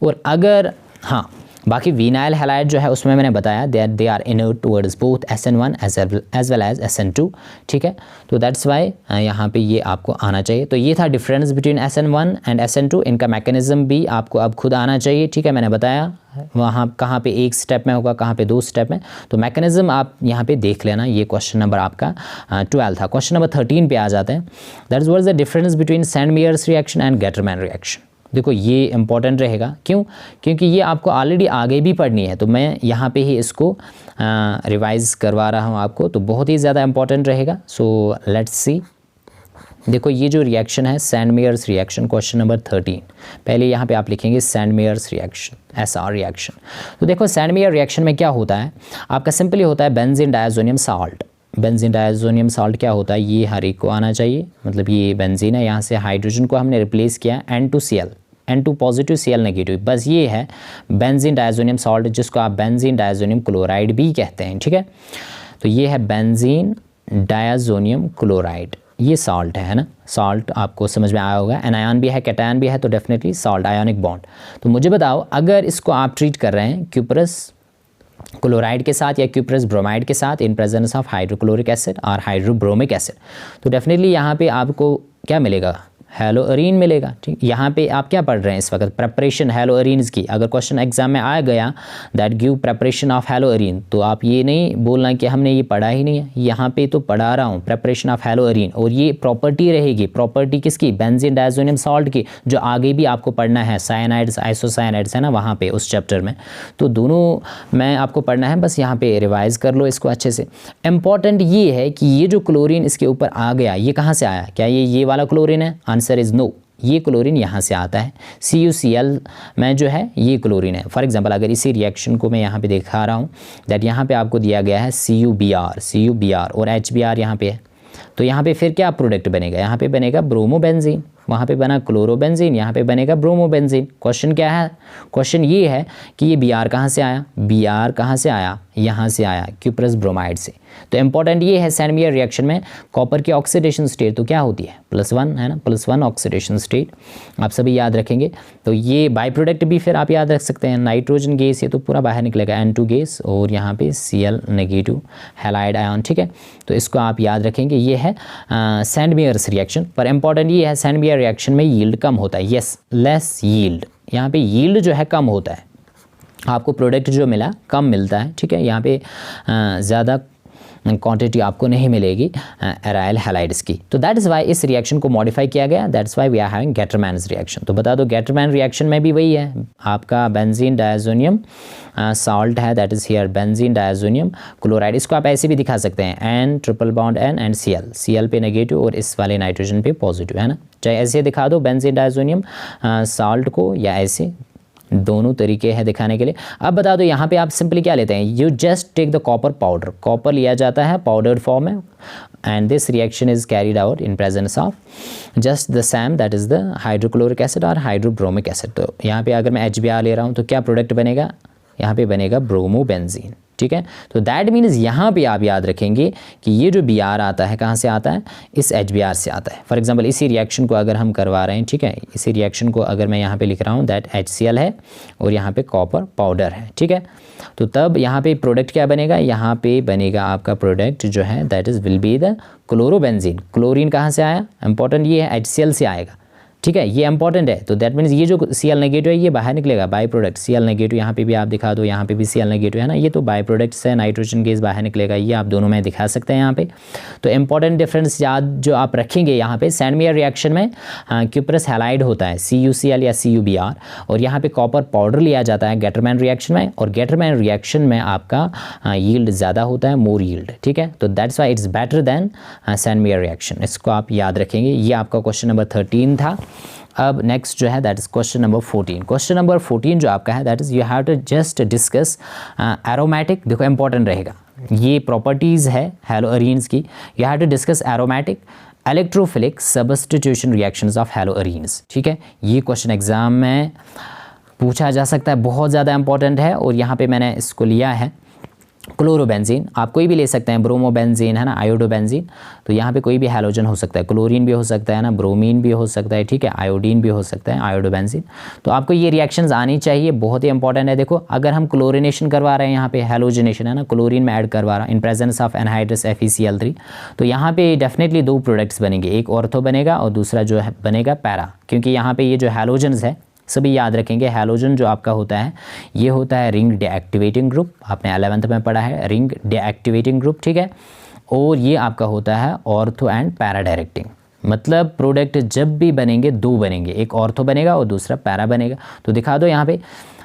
और अगर हाँ बाकी वीनाइल हैलाइड जो है उसमें मैंने बताया they are inert towards both SN1 as well as SN2, ठीक है। तो दैट्स वाई यहाँ पे ये आपको आना चाहिए। तो ये था difference between SN1 and SN2, इनका मैकेनिज्म भी आपको अब खुद आना चाहिए, ठीक है। मैंने बताया वहाँ कहाँ पे एक स्टेप में होगा, कहाँ पे 2 स्टेप में, तो मैकेनिज्म आप यहाँ पे देख लेना। ये क्वेश्चन नंबर आपका 12 था। क्वेश्चन नंबर 13 पे आ जाते हैं, that is what is the difference between sand-Myers reaction and Gattermann reaction. देखो ये इंपॉर्टेंट रहेगा, क्यों, क्योंकि ये आपको ऑलरेडी आगे भी पढ़नी है, तो मैं यहाँ पे ही इसको रिवाइज करवा रहा हूँ आपको, तो बहुत ही ज़्यादा इंपॉर्टेंट रहेगा। सो लेट्स सी, देखो ये जो रिएक्शन है सैंड-मेयर्स रिएक्शन, क्वेश्चन नंबर 13, पहले यहाँ पे आप लिखेंगे सैंड-मेयर्स रिएक्शन, SR रिएक्शन। तो देखो सैंड-मेयर रिएक्शन में क्या होता है, आपका सिंपली होता है benzene diazonium salt. Benzene diazonium salt क्या होता है, ये हर एक को आना चाहिए, मतलब ये बेंजीन है, यहाँ से हाइड्रोजन को हमने रिप्लेस किया N2Cl, N2 positive Cl negative, बस ये है बेंजीन डायज़ोनियम साल्ट, जिसको आप बेंजीन डायज़ोनियम क्लोराइड भी कहते हैं, ठीक है। तो ये है बेंजीन डायज़ोनियम क्लोराइड, ये सॉल्ट है ना, सॉल्ट आपको समझ में आया होगा, एनायन भी है कैटायन भी है, तो डेफिनेटली सॉल्ट, आयोनिक बॉन्ड। तो मुझे बताओ अगर इसको आप ट्रीट कर रहे हैं क्यूपरस क्लोराइड के साथ या क्यूपरस ब्रोमाइड के साथ इन प्रेजेंस ऑफ हाइड्रोक्लोरिक एसिड और हाइड्रोब्रोमिक एसिड, तो डेफिनेटली यहाँ पे आपको क्या मिलेगा, हेलोअरीन मिलेगा। ठीक, यहाँ पे आप क्या पढ़ रहे हैं इस वक्त, प्रेपरेशन हेलोअरीन्स की। अगर क्वेश्चन एग्जाम में आ गया दैट गिव प्रेपरेशन ऑफ हेलोअरीन, तो आप ये नहीं बोलना कि हमने ये पढ़ा ही नहीं है, यहाँ पे तो पढ़ा रहा हूँ प्रेपरेशन ऑफ हेलोअरीन, और ये प्रॉपर्टी रहेगी, प्रॉपर्टी किसकी, बेंजीन डायज़ोनियम सॉल्ट की, जो आगे भी आपको पढ़ना है, साइनाइड्स आइसोसाइनाइड्स है ना वहाँ पे उस चैप्टर में। तो दोनों में आपको पढ़ना है, बस यहाँ पे रिवाइज कर लो इसको अच्छे से। इंपॉर्टेंट ये है कि ये जो क्लोरीन इसके ऊपर आ गया, ये कहाँ से आया, क्या ये वाला क्लोरीन है, आंसर इज़ नो, ये क्लोरीन यहाँ से आता है। CuCl में जो है ये क्लोरीन है। फॉर एग्जांपल अगर इसी रिएक्शन को मैं यहाँ पे दिखा रहा हूँ दैट यहाँ पे आपको दिया गया है CuBr और HBr यहाँ पे है, तो यहाँ पे फिर क्या प्रोडक्ट बनेगा, यहाँ पे बनेगा ब्रोमोबेंजीन, वहाँ पे बना क्लोरोबेंजीन, यहाँ पे बनेगा ब्रोमोबेंजीन। क्वेश्चन क्या है, क्वेश्चन ये है कि ये Br कहाँ से आया, Br कहाँ से आया, यहाँ से आया क्यूपरस ब्रोमाइड से। तो इंपॉर्टेंट ये है सेंड मेयर रिएक्शन में कॉपर की ऑक्सीडेशन स्टेट तो क्या होती है, +1 है ना, +1 ऑक्सीडेशन स्टेट, आप सभी याद रखेंगे। तो ये बाई प्रोडक्ट भी फिर आप याद रख सकते हैं, नाइट्रोजन गैस ये तो पूरा बाहर निकलेगा, N2 गैस, और यहाँ पे Cl नेगेटिव हैलाइड आयन। ठीक है, तो इसको आप याद रखेंगे, ये है सेंड मेयर्स रिएक्शन। पर इंपॉर्टेंट ये है सेंड मेयर रिएक्शन में यील्ड कम होता है, यस लेस यील्ड, यहाँ पे यील्ड जो है कम होता है, आपको प्रोडक्ट जो मिला कम मिलता है। ठीक है, यहाँ पे ज़्यादा क्वांटिटी आपको नहीं मिलेगी एराइल हैलाइड्स की। तो दैट इज़ वाई इस रिएक्शन को मॉडिफाई किया गया, that's why we are having Gattermann's reaction. तो बता दो गेटरमैन रिएक्शन में भी वही है, आपका बेंजीन डायज़ोनियम सॉल्ट है, that is here benzene diazonium chloride. इसको आप ऐसे भी दिखा सकते हैं N triple bond N and Cl पे नेगेटिव और इस वाले नाइट्रोजन पे पॉजिटिव, है ना। चाहे ऐसे दिखा दो बेंजीन डायज़ोनियम सॉल्ट को, या ऐसे, दोनों तरीके हैं दिखाने के लिए। अब बता दो यहाँ पे आप सिंपली क्या लेते हैं, you just take the copper powder, copper लिया जाता है पाउडर्ड फॉर्म में, and this reaction is carried out in presence of just the same that is the hydrochloric acid और हाइड्रोब्रोमिक एसिड। तो यहाँ पे अगर मैं HBr ले रहा हूँ तो क्या प्रोडक्ट बनेगा, यहाँ पे बनेगा ब्रोमोबेंजीन। ठीक है, तो दैट मीन्स यहाँ पे आप याद रखेंगे कि ये जो Br आता है कहाँ से आता है, इस HBr से आता है। फॉर एग्जांपल इसी रिएक्शन को अगर हम करवा रहे हैं, ठीक है, इसी रिएक्शन को अगर मैं यहाँ पे लिख रहा हूँ दैट HCl है और यहाँ पे कॉपर पाउडर है। ठीक है, तो तब यहाँ पे प्रोडक्ट क्या बनेगा, यहाँ पे बनेगा आपका प्रोडक्ट जो है that is will be the chlorobenzene. Chlorine कहाँ से आया, इंपॉर्टेंट ये है HCl से आएगा। ठीक है, ये इंपॉर्टेंट है। तो दैट मीन्स ये जो Cl नेगेटिव है ये बाहर निकलेगा, बाई प्रोडक्ट Cl नेगेटिव, यहाँ पे भी आप दिखा दो, यहाँ पे भी Cl नेगेटिव है ना, ये तो बाई प्रोडक्ट्स है, नाइट्रोजन गैस बाहर निकलेगा, ये आप दोनों में दिखा सकते हैं यहाँ पे। तो इंपॉर्टेंट डिफरेंस याद जो आप रखेंगे यहाँ पे, सेंड मेयर रिएक्शन में क्यूपरस हैलाइड होता है CuCl या CuBr, और यहाँ पे कॉपर पाउडर लिया जाता है गेटरमैन रिएक्शन में, और गेटरमैन रिएक्शन में आपका यील्ड ज़्यादा होता है, मोर यील्ड। ठीक है, तो that's why it's better than send mayor reaction, इसको आप याद रखेंगे। ये आपका क्वेश्चन नंबर 13 था। अब नेक्स्ट जो है that is question number 14। Question number 14 जो आपका है that is you have to just discuss aromatic. देखो इंपॉर्टेंट रहेगा, ये प्रॉपर्टीज़ है हेलोअरीन्स की, you have to discuss aromatic electrophilic substitution reactions of haloarenes. ठीक है, ये क्वेश्चन एग्जाम में पूछा जा सकता है, बहुत ज़्यादा इंपॉर्टेंट है, और यहाँ पे मैंने इसको लिया है क्लोरोबेंजीन, आप कोई भी ले सकते हैं, ब्रोमोबेंजीन है ना, आयोडोबेंजीन, तो यहाँ पे कोई भी हैलोजन हो सकता है, क्लोरीन भी हो सकता है ना, ब्रोमीन भी हो सकता है, ठीक है, आयोडीन भी हो सकता है, आयोडोबेंजीन। तो आपको ये रिएक्शंस आनी चाहिए, बहुत ही इंपॉर्टेंट है। देखो अगर हम क्लोरिनेशन करवा रहे हैं, यहाँ पे हैलोजनेशन है ना, क्लोरीन में ऐड करवा रहा इन प्रेजेंस ऑफ एनहाइड्रस FeCl3, तो यहाँ पे डेफिनेटली दो प्रोडक्ट्स बनेंगे, एक ऑर्थो बनेगा और दूसरा जो है बनेगा पैरा, क्योंकि यहाँ पे ये जो हैलोजन्स है सभी याद रखेंगे, हैलोजन जो आपका होता है ये होता है रिंग डीएक्टिवेटिंग ग्रुप, आपने 11th में पढ़ा है रिंग डीएक्टिवेटिंग ग्रुप। ठीक है, और ये आपका होता है ऑर्थो एंड पैरा डायरेक्टिंग, मतलब प्रोडक्ट जब भी बनेंगे दो बनेंगे, एक ऑर्थो बनेगा और दूसरा पैरा बनेगा। तो दिखा दो यहाँ पे,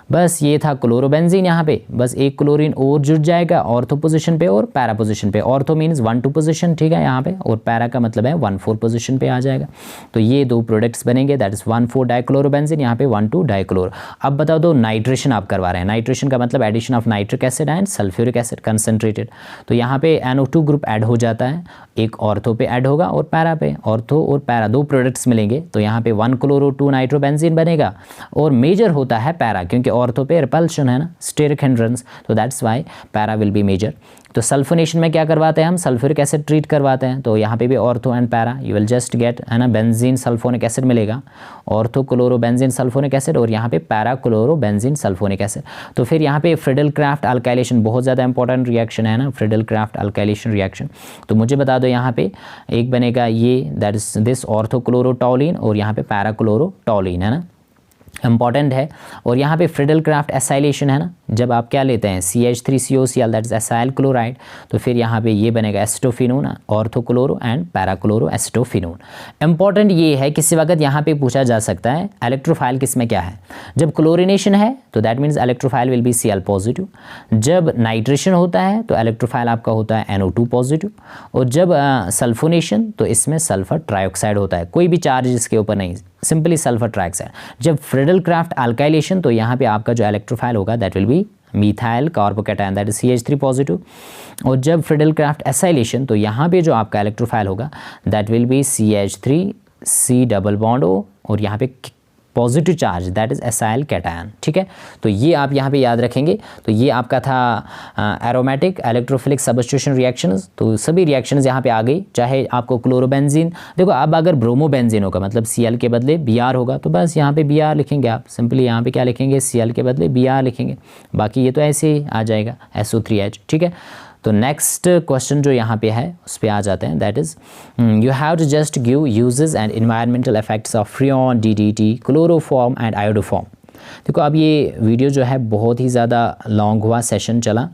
बस ये था क्लोरोबेंजीन, यहाँ पे बस एक क्लोरीन और जुड़ जाएगा ऑर्थो पोजीशन पे और पैरा पोजीशन पे। ऑर्थो मीन्स 1-2 पोजीशन, ठीक है, यहाँ पे, और पैरा का मतलब है 1-4 पोजीशन पे आ जाएगा। तो ये दो प्रोडक्ट्स बनेंगे, दैट इज 1,4 डाइक्लोरोबेंजीन, यहाँ पे 1,2 डाइक्लोर। अब बताओ दो नाइट्रेशन आप करवा रहे हैं, नाइट्रेशन का मतलब addition of nitric acid and sulphuric acid concentrated. तो यहाँ पे NO2 ग्रुप ऐड हो जाता है, एक ऑर्थो पे ऐड होगा और पैरा पे, ऑर्थो और पैरा दो प्रोडक्ट्स मिलेंगे, तो यहाँ पे 1 क्लोरो 2 नाइट्रोबेंजीन बनेगा, और मेजर होता है पैरा, क्योंकि ऑर्थो पे रिपल्शन है ना, स्टेरिक हिंड्रेंस, तो that's why para will be major. तो सल्फोनेशन में क्या करवाते हैं हम, सल्फ्यूरिक एसिड ट्रीट करवाते हैं, तो यहाँ पे भी ortho and para you will just get है ना, बेंजीन सल्फोनिक एसिड मिलेगा, ortho chloro benzene sulphonic acid और यहाँ पे para chloro benzene sulphonic acid. तो फिर यहाँ पे फ्रिडल क्राफ्ट अल्काइलेशन बहुत ज़्यादा इंपॉर्टेंट रिएक्शन है ना, फ्रिडल क्राफ्ट अल्काइलेशन रिएक्शन। तो मुझे बता दो यहाँ पे एक बनेगा ये, that is this ortho chloro टॉलिन और यहाँ पे पैरा क्लोरो टॉलिन है ना, इंपॉर्टेंट है। और यहाँ पे फ्रिडल क्राफ्ट एसाइलेशन है ना, जब आप क्या लेते हैं CH3COCl that is acyl chloride, तो फिर यहाँ पे ये बनेगा acetophenone, ortho chloro and para chloro acetophenone. Important ये है किसी वक्त यहाँ पे पूछा जा सकता है इलेक्ट्रोफाइल किस में क्या है, जब क्लोरिनेशन है तो that means electrophile will be Cl positive, जब नाइट्रेशन होता है तो इलेक्ट्रोफाइल आपका होता है NO2 पॉजिटिव, और जब सल्फोनेशन तो इसमें सल्फर ट्राइऑक्साइड होता है, कोई भी चार्ज इसके ऊपर नहीं, सिंपली सल्फर ट्राइऑक्साइड। जब फ्रिडल क्राफ्ट अल्काइलेशन तो यहाँ पे आपका जो इलेक्ट्रोफाइल होगा that will B methyl carbocation that is CH3 positive, और जब फ्रिडल क्राफ्ट एसाइलेशन तो यहाँ पे जो आपका इलेक्ट्रोफाइल होगा that will B CH3C double bond O और यहाँ पे positive charge that is acyl cation. ठीक है, तो ये आप यहाँ पे याद रखेंगे। तो ये आपका था एरोमेटिक इलेक्ट्रोफिलिक सब्स्टिट्यूशन रिएक्शंस। तो सभी रिएक्शंस यहाँ पे आ गई, चाहे आपको क्लोरोबेंजीन, देखो अब अगर ब्रोमोबेंजीन होगा मतलब Cl के बदले Br होगा तो बस यहाँ पे Br लिखेंगे आप, सिंपली यहाँ पे क्या लिखेंगे, Cl के बदले Br लिखेंगे, बाकी ये तो ऐसे ही आ जाएगा SO3H। ठीक है, तो नेक्स्ट क्वेश्चन जो यहाँ पे है उस पर आ जाते हैं, that is you have to just give uses and environmental effects of freon, DDT, chloroform and iodoform. देखो अब ये वीडियो जो है बहुत ही ज़्यादा लॉन्ग हुआ, सेशन चला,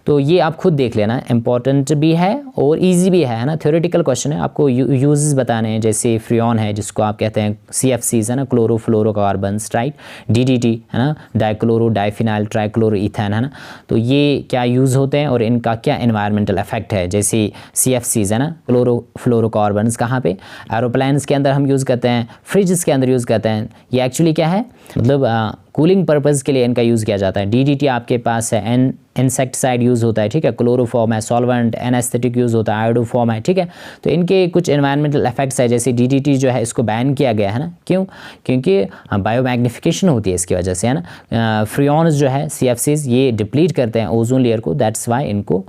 तो ये आप खुद देख लेना, इंपॉर्टेंट भी है और इजी भी है ना, थ्योरेटिकल क्वेश्चन है, आपको यूजेस बताने हैं, जैसे फ्रियॉन है जिसको आप कहते हैं CFCs है ना, क्लोरोफ्लोरोकार्बन्स, राइट, DDT है ना, डाइक्लोरो डाइफिनाइल ट्राइक्लोरो ईथेन है ना, तो ये क्या यूज़ होते हैं और इनका क्या इन्वायरमेंटल इफेक्ट है। जैसे CFCs है ना, क्लोरोफ्लोरोकार्बन्स कहाँ पे, एरोप्लेन्स के अंदर हम यूज़ करते हैं, फ्रिज के अंदर यूज़ करते हैं, ये एक्चुअली क्या है, मतलब कूलिंग पर्पज़ के लिए इनका यूज़ किया जाता है। DDT आपके पास है, इंसेक्टिसाइड यूज़ होता है, ठीक है, क्लोरोफॉर्म है, सॉल्वेंट एनेस्थेटिक यूज़ होता है, आयोडोफॉर्म है, ठीक है। तो इनके कुछ एनवायरमेंटल इफेक्ट्स है, जैसे DDT जो है इसको बैन किया गया है ना, क्यों, क्योंकि बायोमैग्निफिकेशन होती है इसकी वजह से है ना। फ्रियॉन्स जो है CFCs ये डिप्लीट करते हैं ओजोन लेयर को, दैट्स वाई इनको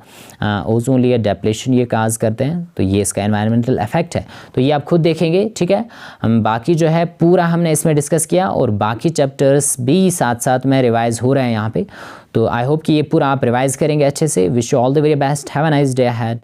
ओजोन लेयर डेप्लेशन ये काज करते हैं, तो ये इसका एनवायरमेंटल इफेक्ट है। तो ये आप खुद देखेंगे, ठीक है। बाकी जो है पूरा हमने इसमें डिस्कस किया और बाकी चैप्टर्स भी साथ साथ में रिवाइज हो रहे हैं यहाँ पे, तो आई होप कि ये पूरा आप रिवाइज करेंगे अच्छे से। Wish you all the very best, have a nice day ahead.